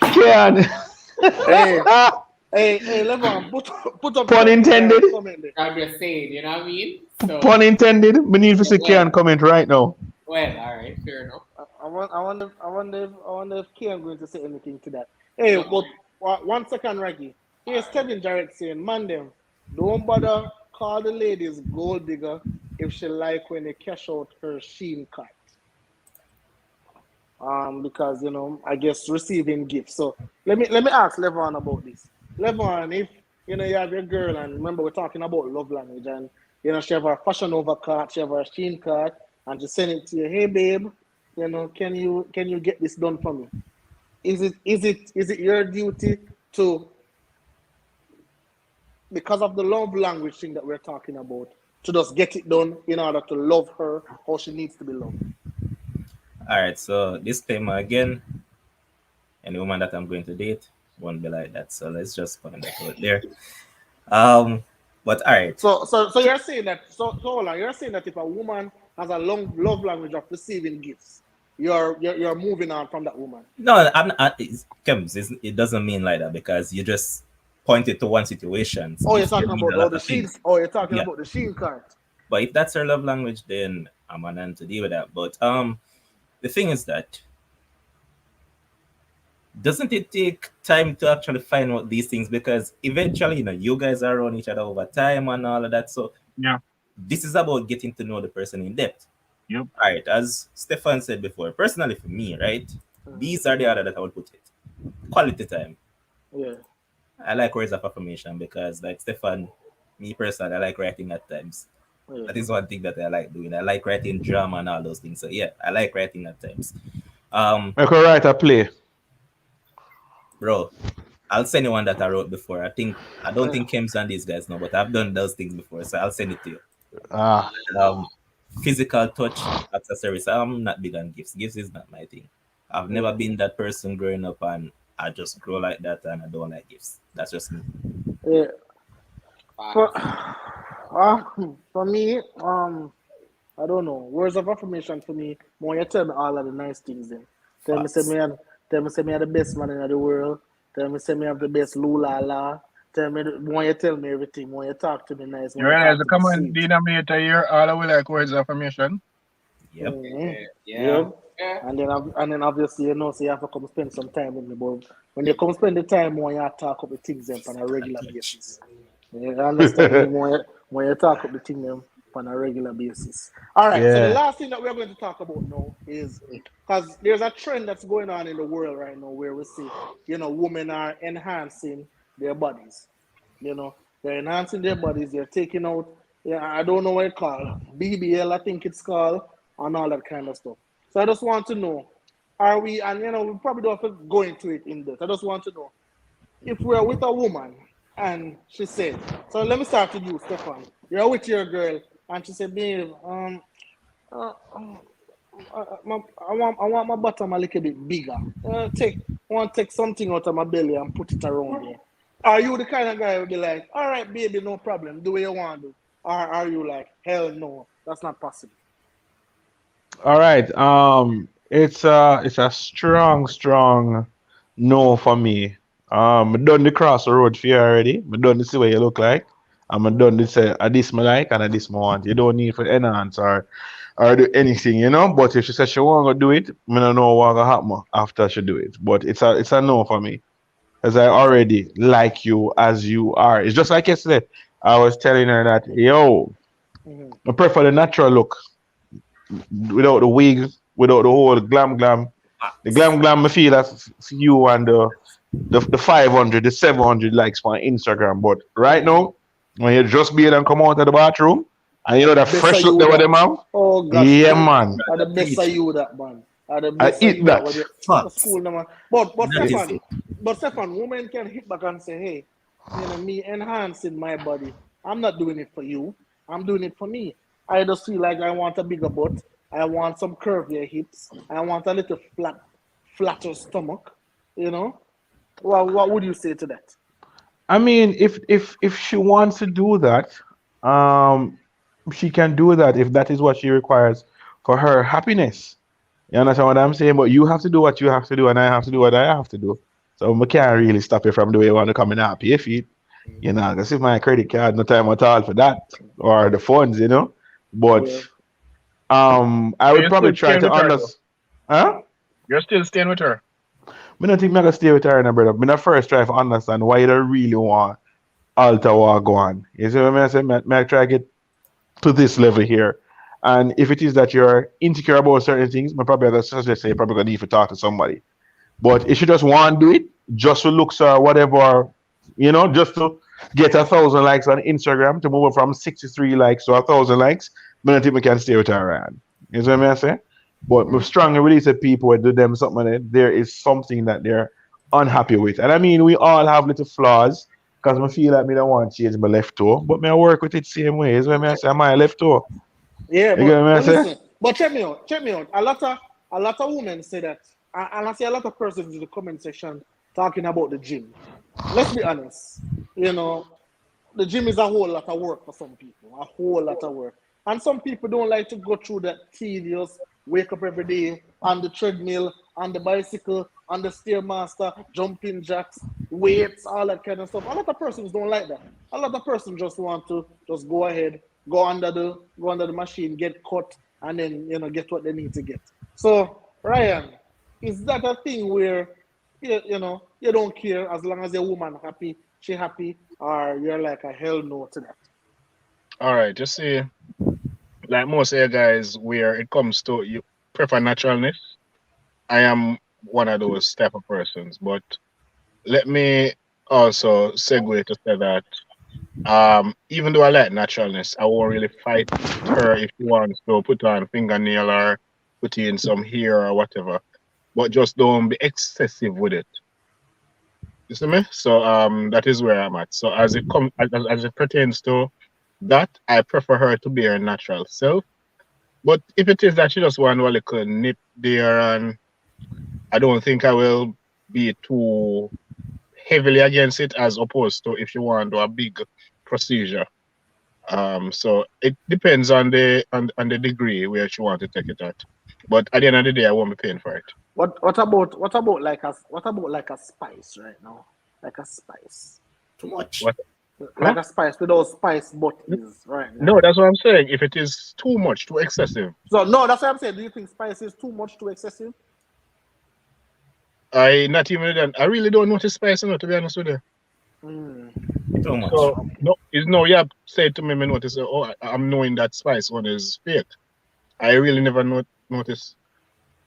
E: Can.
A: Hey, hey, Levon, put up
E: Pun
A: something there in
E: intended.
A: the comment there.
B: I'm just saying, you know what I mean?
E: Pun
B: So
E: intended. We need to
B: yeah,
E: see Can comment right now.
B: all right, fair enough.
A: I wonder if Kim going to say anything to that. Hey,
B: No,
A: but 1 second, Raggy. Here's Kevin Jarrett saying, "Man, them don't bother call the ladies gold digger if she like when they cash out her Sheen card. Because I guess receiving gifts. So let me ask Levon about this. Levon, if you have your girl, and remember we're talking about love language, and she have her Fashion Nova card, she have her Sheen card, and she send it to you. Hey babe, can you get this done for me? Is it your duty to, because of the love language thing that we're talking about, to just get it done in order to love her how she needs to be loved?
D: All right, so disclaimer again: any woman that I'm going to date won't be like that. So let's just point that out there. Um, but all right,
A: So you're saying that, so hold on, you're saying that if a woman has a long love language of receiving gifts, you're moving on from that woman.
D: no, I'm not. It doesn't mean like that because you just pointed to one situation.
A: Oh, you're
D: If you
A: talking
D: mean
A: about
D: a lot
A: the
D: of
A: Sheen.
D: things,
A: Oh, you're talking
D: yeah.
A: about the Sheen card.
D: But if that's her love language, then I'm on hand to deal with that. But the thing is that doesn't it take time to actually find out these things because eventually, you guys are around each other over time and all of that. So
C: Yeah.
D: this is about getting to know the person in depth.
C: Yep.
D: All right, as Stefan said before, personally for me, right,
A: Mhm.
D: these are the order that I would put it. Quality time.
A: Yeah,
D: I like words of affirmation because, like Stefan, me personally, I like writing at times.
A: yeah.
D: That is one thing that I like doing. I like writing drama and all those things. So yeah, I like writing at times.
E: I could write a play.
D: Bro, I'll send you one that I wrote before. I don't
A: Yeah.
D: think Kems and these guys know, but I've done those things before, so I'll send it to you.
E: Ah,
D: Um, Physical touch, acts of service. I'm not big on gifts. Gifts is not my thing. I've never
A: Yeah.
D: been that person growing up, and I just grow like that, and I don't like gifts. That's just me.
A: Yeah. For
B: facts.
A: for me, I don't know. Words of affirmation for me, when you tell me all of the nice things, then tell me say
D: Facts.
A: me and tell me say me are the best man in the world. Tell me say me have the best lula la. Tell me when you tell me everything, when you talk to me nice,
C: You
A: when you
C: realize
A: talk
C: the
A: to me
C: common
A: sweet.
C: denominator here, all of we like words of affirmation.
D: Yep.
A: Mm-hmm.
B: Yeah,
A: Yep.
B: yeah.
A: And then obviously so you have to come spend some time with me. But when you come spend the time when you talk up the things them on a regular basis. You understand me when you talk up the thing them on a regular basis. All right. So the
E: yeah.
A: last thing that we're going to talk about now is, because there's a trend that's going on in the world right now where we see, women are enhancing their bodies. You know, they're enhancing their bodies. They're taking out, yeah, I don't know what it's called, BBL, I think it's called, and all that kind of stuff. So I just want to know, are we, and we probably don't have to go into it in depth. I just want to know if we're with a woman and she said, so let me start with you, Stefan. You're with your girl, and she said, babe, uh, uh, I want my bottom a little bit bigger. I want to take something out of my belly and put it around there. Are you the kind of guy who would be like, all right, baby, no problem, do what you want to do? Or are you like, hell no, that's not possible?
E: All right. It's a strong no for me. I done the cross the road for you already. I done to see what you look like. I'm done to say this me like and this me want. You don't need for enhance or do anything, But if she says she want to do it, I don't know what gonna happen after she do it. But it's a no for me. Because I already like you as you are. It's just like yesterday. I was telling her that, yo,
A: Mm-hmm.
E: I prefer the natural look. without the wigs, without the whole glam glam. The glam glam, I feel that's you and the 500, the 700 likes on Instagram. But right now, when you just be and come out of the bathroom, and you know that
A: Best of
E: fresh look
A: you
E: there with
A: that.
E: them have,
A: Oh gosh,
E: yeah,
A: man.
E: man,
A: Are the
D: That's
A: best of
D: preach.
A: you that, man. Are the
E: I
A: best of
E: eat
A: you that
E: that.
A: when you're at
D: Facts.
A: school now, man. But
D: That is
A: Stefan,
D: it.
A: women can hit back and say, hey, me enhancing my body. I'm not doing it for you. I'm doing it for me. I just feel like I want a bigger butt. I want some curvier hips. I want a little flatter stomach. You know? Well, what would you say to that?
E: I mean, if she wants to do that, um, she can do that if that is what she requires for her happiness. You understand what I'm saying? But you have to do what you have to do, and I have to do what I have to do. So we can't really stop you from the way you want to come in and pay for it. You know, because if my credit card, no time at all for that, or the funds, you know. But
A: Yeah.
E: I
C: So
E: would
C: you're
E: probably
C: still
E: try
C: staying
E: to
C: with her though.
E: understand. Huh?
C: You're still staying with her.
E: Me not think me gonna stay with her, no, brother. Me not first try to understand why you don't really want alter what go on. You see what I say? Me try get to this level here. And if it is that you're insecure about certain things, me probably have to suggest say you probably gonna need to talk to somebody. But if you just want to do it, just to looks or whatever, you know, just to get 1,000 likes on Instagram to move from 63 likes to 1,000 likes, I don't think we can stay with her around. You see what I say? But we strongly release the people who do them something that there is something that they're unhappy with. And I mean, we all have little flaws because I feel like me don't want to change my left toe, but me I work with it same way. Is what I say? My left toe.
A: Yeah,
E: You get what I
A: but
E: say?
A: listen, but check me out, check me out. A lot of women say that, and I see a lot of persons in the comment section talking about the gym. Let's be honest, you know, the gym is a whole lot of work for some people, a whole lot of work, and some people don't like to go through that tedious wake up every day on the treadmill, on the bicycle, on the stairmaster, jumping jacks, weights, all that kind of stuff. A lot of persons don't like that. A lot of persons just want to just go ahead, go under the machine, get cut, and then get what they need to get. So Ryan, is that a thing where you don't care as long as your woman happy, she happy, or you're like a hell no to that?
C: All right, you see, like most air guys, where it comes to you prefer naturalness. I am one of those type of persons, but let me also segue to say that even though I like naturalness, I won't really fight her if she wants to put on fingernail or put in some hair or whatever. But just don't be excessive with it. You see me? So that is where I'm at. So as it pertains to that, I prefer her to be her natural self. But if it is that she just want a little nip there, and I don't think I will be too heavily against it as opposed to if she want to do a big procedure. So it depends on the degree where she want to take it at. But at the end of the day, I won't be paying for it.
A: What about like a spice right now? Like a spice.
D: Too much.
C: What? Huh?
A: Like a spice without spice but is right
C: No,
A: now.
C: that's what I'm saying. If it is too much, too excessive,
A: So no, that's what I'm saying. Do you think spice is too much, too excessive?
C: I not even then. I really don't notice spice enough, to be honest with you.
A: Mm.
D: Too much.
C: So no, it's no. You have said to me, me notice. Oh, I'm knowing that spice one is fake. I really never notice.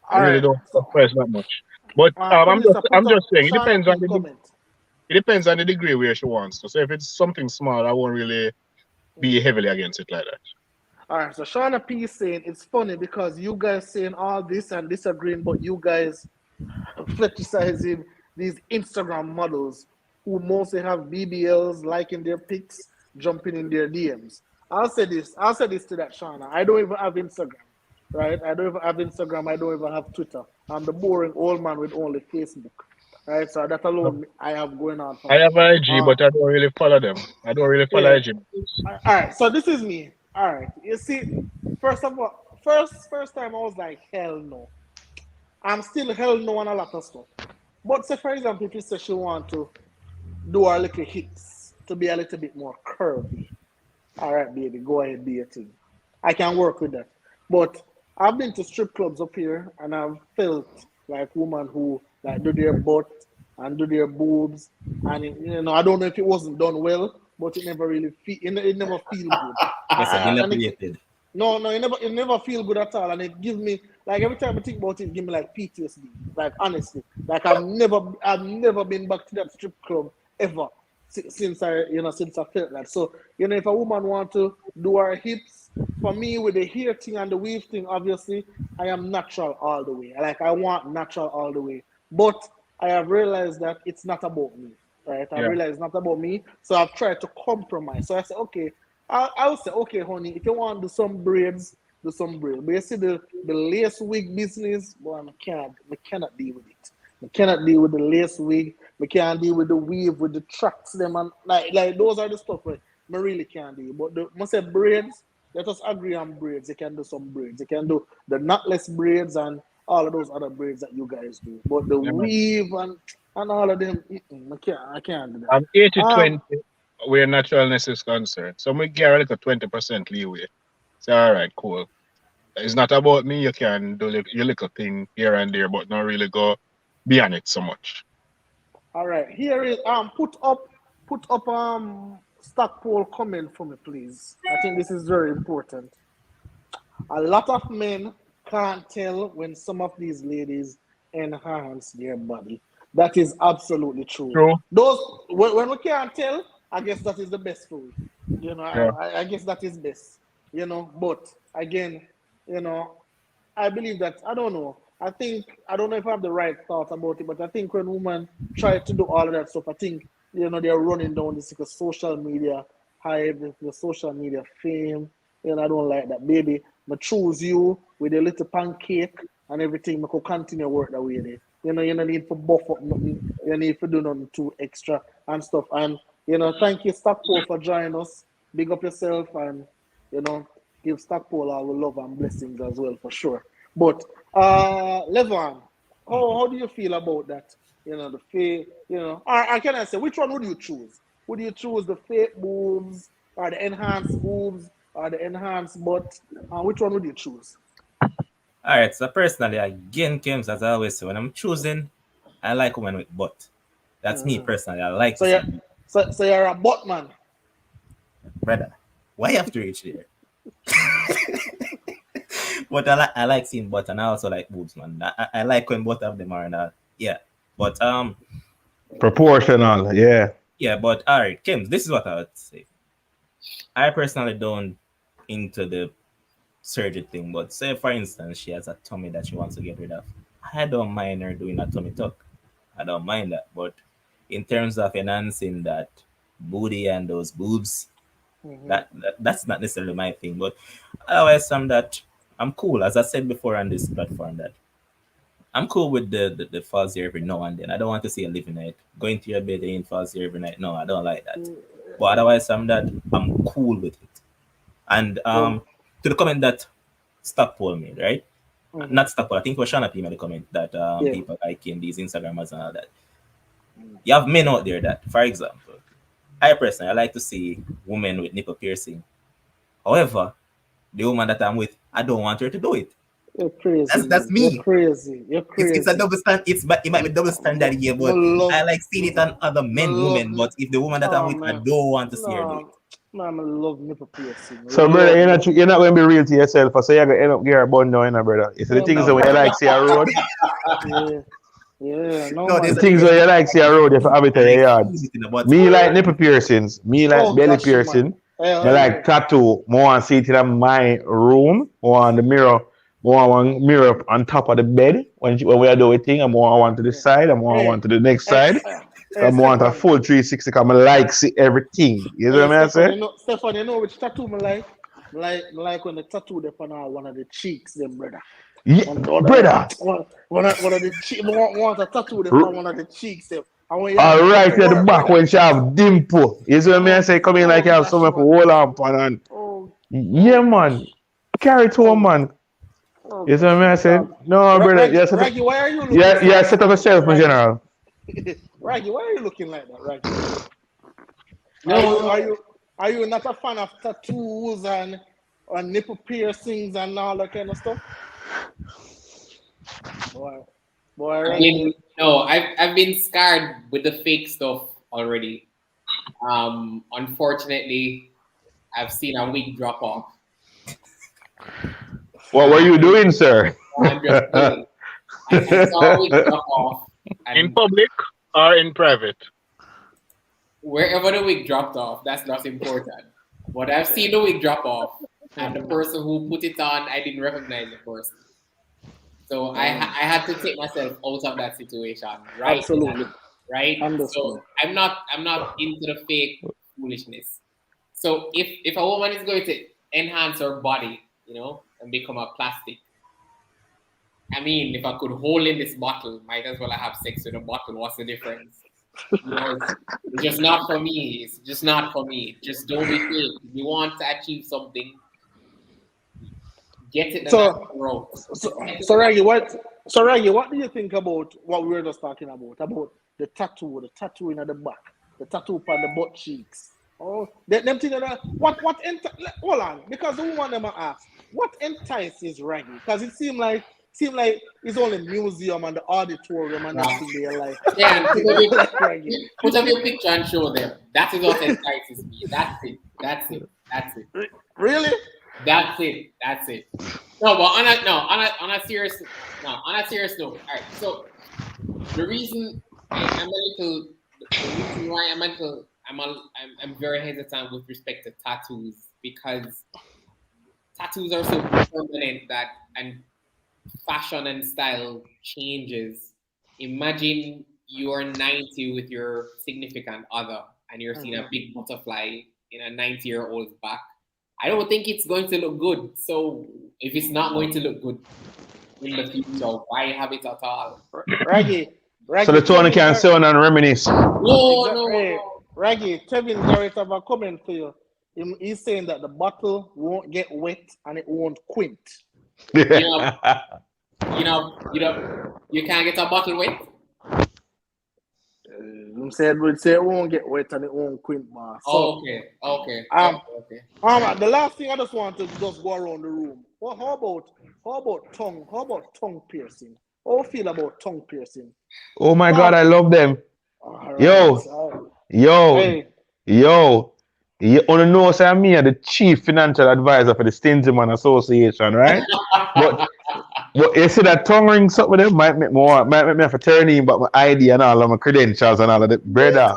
C: I
A: All
C: really
A: right.
C: don't
A: So
C: spice that much. But
A: producer,
C: I'm
A: put
C: just
A: up
C: saying it
A: Shauna
C: depends on
A: P
C: the
A: comment.
C: it depends on the degree where she wants to. So if it's something small, I won't really be heavily against it like that.
A: All right. So Shauna P is saying it's funny because you guys saying all this and disagreeing, but you guys fetishizing these Instagram models who mostly have BBLs liking their pics, jumping in their DMs. I'll say this to that, Shauna. I don't even have Instagram, right? I don't even have Instagram. I don't even have Twitter. I'm the boring old man with only Facebook, right? So that alone I have going on for
C: I
A: me.
C: have IG,
A: Uh,
C: but I don't really follow them. I don't really follow
A: yeah.
C: IG.
A: All right. So this is me. All right. You see, first of all, first time I was like, hell no. I'm still hell no on a lot of stuff. But say for example, if you say she want to do her little hips to be a little bit more curvy, all right, baby, go ahead, do your thing. I can work with that. But I've been to strip clubs up here and I've felt like women who like do their butt and do their boobs, and I don't know if it wasn't done well, but it never really feel it never feel good.
D: Yes,
A: And it,
D: elaborated.
A: No, it never feel good at all, and it gives me like every time I think about it, it give me like PTSD. Like honestly, like I've never been back to that strip club ever since I felt that. So if a woman want to do her hips, for me with the hair thing and the weave thing, obviously I am natural all the way. Like I want natural all the way, but I have realized that it's not about me. Right, I
C: Yeah.
A: realized it's not about me, so I've tried to compromise. So I said, okay, I'll say, okay, honey, if you want to do some braids, do some braids. But you see the lace wig business, boy, I cannot deal with it. I cannot deal with the lace wig. I can't deal with the weave, with the tracks, them and like those are the stuff where I really can't deal. But the must say braids, let us agree on braids. You can do some braids. You can do the knotless braids and all of those other braids that you guys do. But the
C: Yeah, man.
A: weave and all of them, I can't do that.
C: I'm 80-20 where naturalness is concerned. So we get like a 20% leeway. So all right, cool. It's not about me. You can do your little thing here and there, but not really go beyond it so much.
A: All right, here is put up stock poll comment for me, please. I think this is very important. A lot of men can't tell when some of these ladies enhance their body. That is absolutely true.
C: True.
A: Those when we can't tell, I guess that is the best for we.
C: Yeah.
A: I guess that is best. But again, you know, I believe that I don't know. I don't know if I have the right thought about it, but I think when women try to do all of that stuff, I think they're running down this like, social media hype, the social media fame. I don't like that. Baby, I choose you with a little pancake and everything. I could continue work that way there. You don't need to buff up nothing. You need to do nothing too extra and stuff. And thank you, Stockport, for joining us. Big up yourself and you know, give Stockport our love and blessings as well for sure. But Levan, how do you feel about that? The fake, or can I say which one would you choose? Would you choose the fake boobs or the enhanced boobs or the enhanced butt? Which one would you choose?
D: All right, so personally, again, James, as I always say, when I'm choosing, I like women with butt. That's me
A: Mhm.
D: personally. I like
A: So
D: to
A: you're
D: see,
A: so you're a butt man.
D: brother. Why you have to reach there? But I like seeing butt, and I also like boobs, man. I like when both of them are in that. Yeah, but
E: Proportional, yeah.
D: yeah, but all right, James, this is what I would say. I personally don't into the surgery thing, but say for instance, she has a tummy that she wants to get rid of. I don't mind her doing a tummy tuck. I don't mind that. But in terms of enhancing that booty and those boobs,
A: Mm-hmm.
D: that's not necessarily my thing. But otherwise, I'm cool. As I said before on this platform, that I'm cool with the fuzzy every now and then. I don't want to see a living night. Going to your bed ain't fuzzy every night. No, I don't like that. But otherwise, I'm cool with it. And
A: Well,
D: to the comment that Stockpole made, right?
A: mm-hmm.
D: Not Stockpole. I think it was Shana P made the comment that
A: Yeah.
D: people liking these Instagrammers and all that. You have men out there that, for example, I personally I like to see women with nipple piercing. However, the woman that I'm with, I don't want her to do it.
A: You're crazy,
D: That's
A: man. You're
D: me.
A: crazy. You're
D: It's a
A: crazy.
D: double stand. It might be double standard here,
A: My
D: but I
A: love,
D: like seeing it on other
A: my
D: men,
A: love,
D: women. But if the woman that I'm
A: no
D: with, I
A: man,
D: don't want to see her do it.
A: no, man, I love nipple piercing.
E: So, brother,
A: Love nipple.
E: you're not going to be real to yourself. So you're going to end up getting a bun down, brother. It's the
A: Yeah,
E: things
A: man.
E: that
D: No,
E: you like see a road.
A: Yeah, yeah, no
D: no,
E: The
D: there's
A: man.
D: a
E: things
D: difference
E: where you
D: between
E: like see a road, you have it
D: I
E: in your
D: like
E: yard.
D: seeing it in the butt.
E: Me like nipple piercings. Me like
A: Oh
E: belly
A: gosh, man.
E: piercing. Me
A: Yeah,
E: like tattoo. More want see it in my room. More on the mirror. More one mirror on top of the bed when we are doing thing. And more one to the
A: yeah.
E: side. And more
A: Hey,
E: one to the next
A: hey,
E: side.
A: hey,
E: Come want a
A: Stefan.
E: full 360. Come like see everything. You know
A: Hey,
E: what I
A: Stefan.
E: say?
A: Stefan. You know which tattoo me like? Like when the tattoo they on one of the cheeks, them brother.
E: Yeah, brother.
A: One of the cheek, want a tattoo they on one of the cheeks, them. And when you have
E: All
A: to go
E: right,
A: to
E: at the
A: work,
E: back
A: brother.
E: when she have dimple. You see what I say? Come in like you have
A: Gosh,
E: someone for
A: man.
E: hold on pan and
A: Oh,
E: yeah,
A: oh
E: man.
A: gosh.
E: Carry to a
A: Oh,
E: man.
A: oh
E: You see what
A: gosh,
E: I
A: man.
E: say? No, brother.
A: Raggy, why are you looking so
E: You set up
A: excited,
E: yourself, my
A: Raggy?
E: general.
A: Raggy, why are you looking like that, Raggy? Are you are
B: No,
A: you are you not a fan of tattoos and nipple piercings and all that kind of stuff? Boy, boy,
B: I
A: Raggy.
B: mean, no, I've been scarred with the fake stuff already. Unfortunately, I've seen a wig drop off.
E: What were you doing, sir?
B: I'm just saying. I saw a wig drop off,
C: In
B: and
C: public or in private?
B: wherever the wig dropped off, that's not important. But I've seen the wig drop off, and the person who put it on, I didn't recognize the person. So I had to take myself out of that situation, right?
A: Absolutely.
B: Right.
A: Understood.
B: So I'm not into the fake foolishness. So if a woman is going to enhance her body, and become a plastic, I mean, if I could hold in this bottle, might as well have sex with a bottle. What's the difference? It's just not for me. It's just not for me. Just don't be fake. If you want to achieve something, get it the natural route.
A: So Raggy, what do you think about what we were just talking about the tattoo in the back, the tattoo on the butt cheeks? Oh, them thing that hold on, because the woman them ask, what entices Raggy? Because it seemed like it's only museum and the auditorium and that thing there like.
B: Yeah,
A: Raggy.
B: put up your picture and show them. That is what entices me. That's it.
A: Really?
B: That's it. No, but on a serious note. All right. So the reason why I'm very hesitant with respect to tattoos, because tattoos are so permanent and fashion and style changes. Imagine you're 90 with your significant other and you're seeing a big butterfly in a 90-year-old's back. I don't think it's going to look good. So if it's not going to look good in the future, why have it at all?
A: Raggy.
E: So the Tony can sit on and reminisce.
B: No.
A: Raggy, Kevin Garrett have a comment for you. He's saying that the bottle won't get wet and it won't quint.
B: You can't get a bottle wet.
A: Said it won't get wet and it won't quint, man. So,
B: Okay.
A: The last thing I just want to just go around the room. Well, how about tongue? How about tongue piercing? How do you feel about tongue piercing?
E: Oh my God, I love them.
A: Right,
E: Yo. You only know say me are the chief financial advisor for the Stingy Man Association, right? but you see that tongue ring something with them might make me have to turn in but my ID and all of my credentials and all of that. Brother.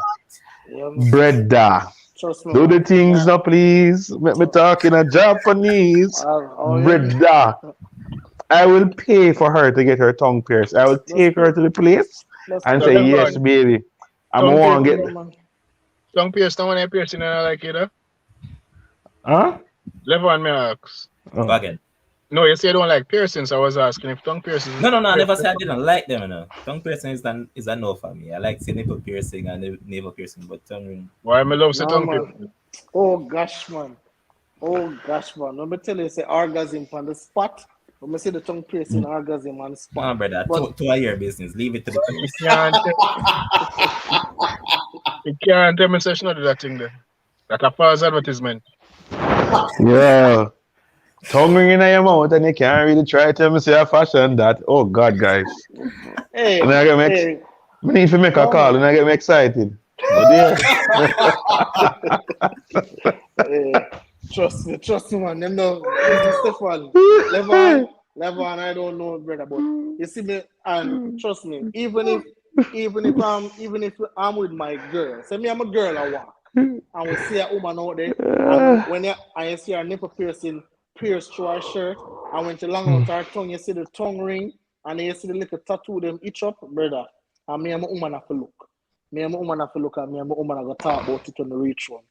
A: Trust me,
E: do the things now, please. Let me talk in a Japanese. Brother. I will pay for her to get her tongue pierced. I will take her to the place and say, yes, baby. I'm going to get...
C: Tongue pierced, no one piercing and I like it,
E: Huh?
C: Level on me ask.
D: Again.
C: No, you say you don't like piercings. So I was asking if tongue piercing.
D: No, I never said I didn't like them. Tongue piercing is a no for me. I like nipple piercing and navel piercing, but tongue ring.
C: Why am I love tongue piercing?
A: Oh gosh, man. Let me tell you, say orgasm on the spot. Let me see the tongue piercing orgasm on the spot.
D: No, brother. To your business. Leave it to the police.
C: You can't tell me such not do that thing there. That's a false advertisement.
E: Yeah. Tongue ring in your mouth and you can't really try to tell me say a fashion that. Oh God, guys.
A: Hey,
E: I need to make a call and I get me excited. But
A: Trust me, man. Them know Stefan. Levon, I don't know, brother, but you see me, and trust me, even if I'm with my girl, say me I'm a girl I walk, and we see a woman out there, and when I see her nipple piercing pierced through her shirt, and when she long out her tongue, you see the tongue ring, and you see the little tattoo them itch up, brother. And me and my woman have to look. And me and my woman have to talk about it when we reach one.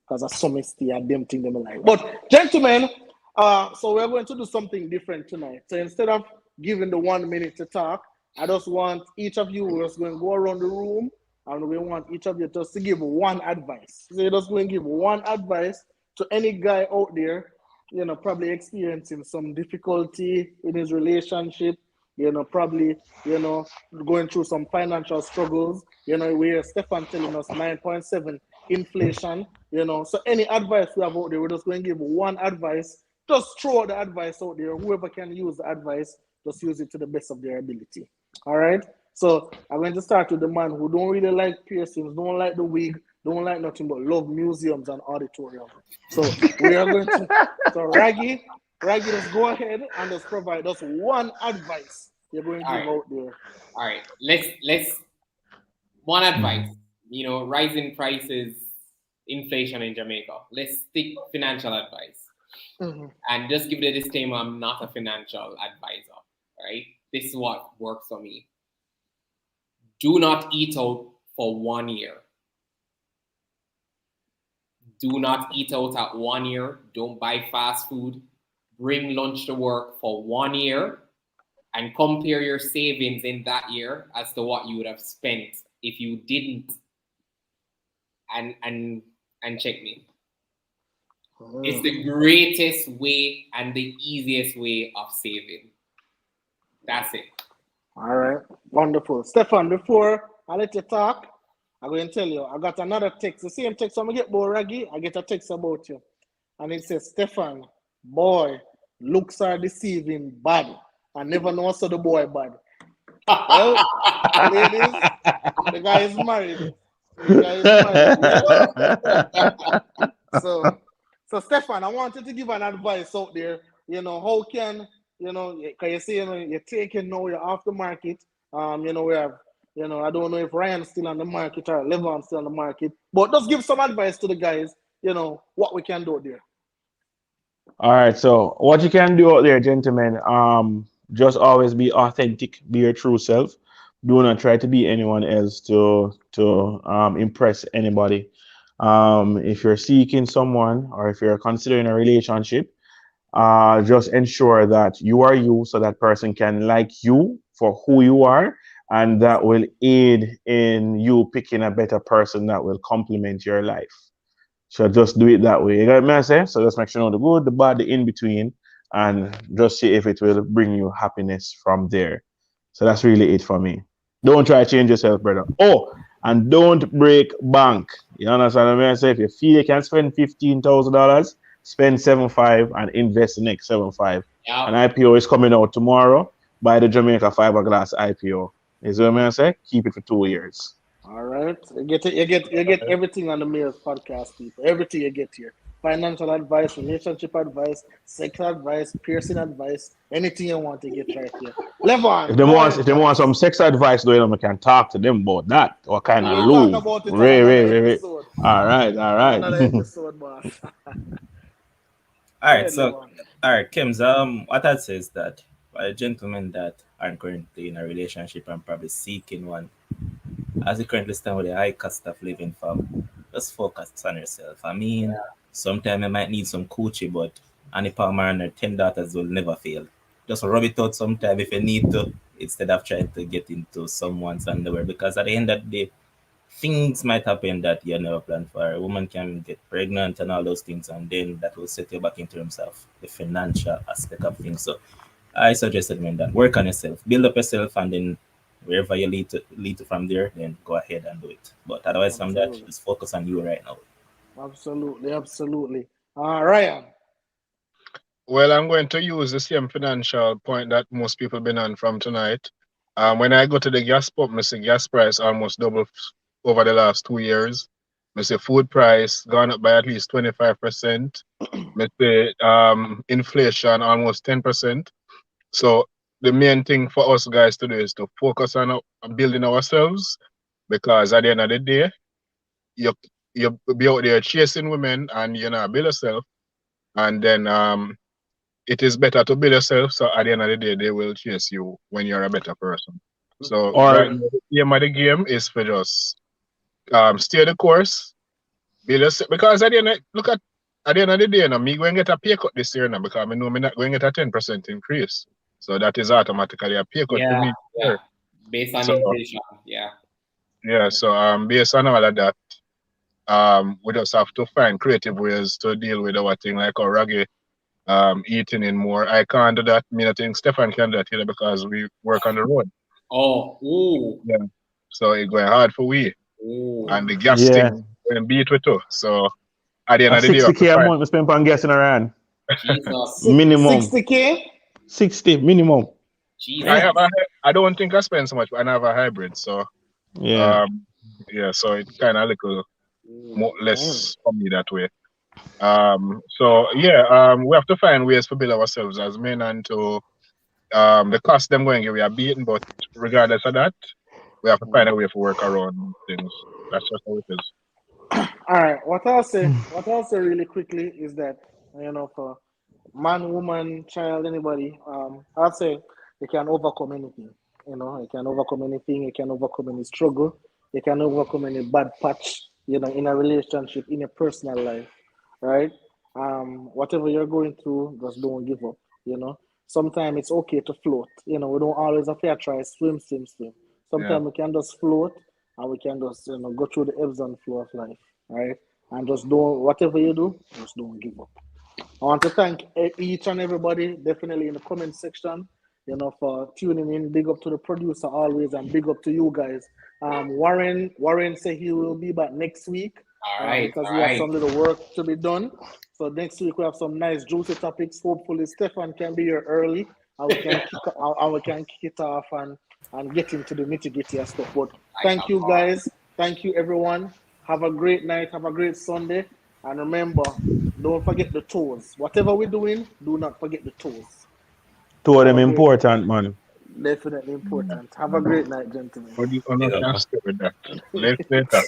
A: Because I saw me stay at them thing them like. But gentlemen, so we're going to do something different tonight. So instead of giving the 1 minute to talk, I just want each of you, we're just going to go around the room and we want each of you just to give one advice. So you're just going to give one advice to any guy out there, probably experiencing some difficulty in his relationship, probably, going through some financial struggles, we hear Stefan telling us 9.7 inflation, so any advice we have out there, we're just going to give one advice. Just throw the advice out there. Whoever can use the advice, just use it to the best of their ability. All right? So I'm going to start with the man who don't really like piercings, don't like the wig, don't like nothing but love museums and auditorium. So we are going to, so Raggy, Raggy, just go ahead and just provide us one advice you're going to
B: All
A: give
B: right,
A: out there.
B: all right. Let's one advice.
E: Mhm.
B: Rising prices, inflation in Jamaica. Let's stick financial advice.
A: Mm-hmm.
B: And just give the disclaimer, I'm not a financial advisor. Right? This is what works for me. Do not eat out for 1 year. Do not eat out at 1 year. Don't buy fast food. Bring lunch to work for 1 year and compare your savings in that year as to what you would have spent if you didn't, and check me. It's the greatest way and the easiest way of saving. That's it.
A: All right, wonderful. Stefan, before I let you talk, I'm going to tell you, I got another text. The same text I'm going to get about Raggy, I get a text about you. And it says, Stefan, boy, looks are deceiving bad. I never know so the boy bad. Well, ladies, the guy is married. The guy is married. So Stefan, I wanted to give an advice out there. How can can you say you're taking now, you're off the market. We have, I don't know if Ryan's still on the market or Levon's still on the market, but just give some advice to the guys. What we can do there.
E: All right. So what you can do out there, gentlemen, just always be authentic, be your true self. Do not try to be anyone else to impress anybody. If you're seeking someone or if you're considering a relationship, just ensure that you are you so that person can like you for who you are, and that will aid in you picking a better person that will complement your life. So just do it that way. You got me, I say? So just make sure you know the good, the bad, the in between, and just see if it will bring you happiness from there. So that's really it for me. Don't try to change yourself, brother. Oh, and don't break bank. You understand what I say? If you feel you can spend $15,000, spend 7.5 and invest the next 7.5.
B: Yeah.
E: An IPO is coming out tomorrow. Buy the Jamaica fiberglass IPO. Is what I say? Keep it for 2 years.
A: All right, you get everything on the Mayor's podcast, people. Everything you get here: financial advice, relationship advice, sex advice, piercing advice, anything you want to get right here.
E: If
A: Levon,
E: they
A: go
E: want,
A: ahead,
E: if they want some
A: boss.
E: sex advice, though, we can talk to them about that. What kind of
A: We'll talk
E: lube?
A: about it on
E: Ray,
A: another
E: Ray, Ray, Ray.
A: episode.
E: All right, all
A: On
E: right.
A: another episode, boss.
D: All
A: Go
D: right,
A: ahead,
D: so
A: Levon.
D: all right, Kims. What I'd say is that for gentlemen that aren't currently in a relationship and probably seeking one, as you currently stand with the high cost of living, fam, just focus on yourself. I mean, sometimes you might need some coochie, but Annie Palmer and her 10 daughters will never fail. Just rub it out sometime if you need to, instead of trying to get into someone's underwear. Because at the end of the day, things might happen that you never planned for. A woman can get pregnant and all those things, and then that will set you back in terms of the financial aspect of things. So I suggested man that work on yourself, build up yourself, and then wherever you lead to from there, then go ahead and do it. But otherwise, from that,
A: Absolutely,
D: just focus on you right now.
A: absolutely. Ryan.
C: Well, I'm going to use the same financial point that most people been on from tonight. When I go to the gas pump, I see gas price almost double over the last 2 years. I see food price gone up by at least 25%. I see inflation almost 10%. So the main thing for us guys to do is to focus on building ourselves, because at the end of the day, you you be out there chasing women and build yourself, and then it is better to build yourself, so at the end of the day they will chase you when you're a better person. So right
E: Or
C: now the aim of the game is for just stay the course, build yourself, because at the end of the day, me going to get a pay cut this year now, because I know me not going to get a 10% increase. So that is automatically a pay cut for
B: Yeah.
C: me.
B: Yeah. Based on
C: So
B: inflation. Yeah.
C: yeah, so based on all of that, we just have to find creative ways to deal with our thing, like our raggy eating in more. I can't do that. I think Stefan can do that here because we work on the road.
B: Oh. Ooh.
C: Yeah. So it's going hard for we.
B: Ooh.
C: And the gas
E: yeah,
C: thing going beat with too. So at the end
E: a
C: of the day, we have to
E: 60K a
C: find.
E: month we spend on guessing around.
B: Jesus.
E: Minimum
A: 60K.
E: 60 minimum.
B: Jesus.
C: I don't think I spend so much, but I have a hybrid. So
E: Yeah.
C: um yeah, so it's kind of a little more
B: Ooh.
A: Damn.
C: less for me that way. So yeah, we have to find ways to build ourselves as men and to the cost them going we are beaten, but regardless of that, we have to find a way to work around things. That's just how it is.
A: All right. What I'll say really quickly is that for man, woman, child, anybody, I'll say you can overcome anything. You can overcome anything. You can overcome any struggle. You can overcome any bad patch. In a relationship, in a personal life, right? Whatever you're going through, just don't give up. Sometimes it's okay to float. We don't always have to try swim, swim, swim.
C: Yeah.
A: Sometimes we can just float and we can just go through the ebbs and flow of life, right? And just don't whatever you do, just don't give up. I want to thank each and everybody, definitely in the comment section, for tuning in. Big up to the producer always, and big up to you guys. Warren said he will be back next week
B: All right,
A: because
B: all
A: he has
B: right.
A: some little work to be done. So next week we have some nice juicy topics. Hopefully Stefan can be here early and we can kick it off and get into the nitty gritty of stuff. But
B: I
A: thank
B: shall
A: you
B: call.
A: guys. Thank you everyone. Have a great night. Have a great Sunday. And remember, don't forget the toes. Whatever we're doing, do not forget the toes.
E: Two of
A: Have
E: them
A: a great night.
E: important, man.
A: Definitely
C: Yeah.
A: important. Have a great night, gentlemen.
C: But you
D: Big
C: cannot
D: up.
C: stay with that. Let's later.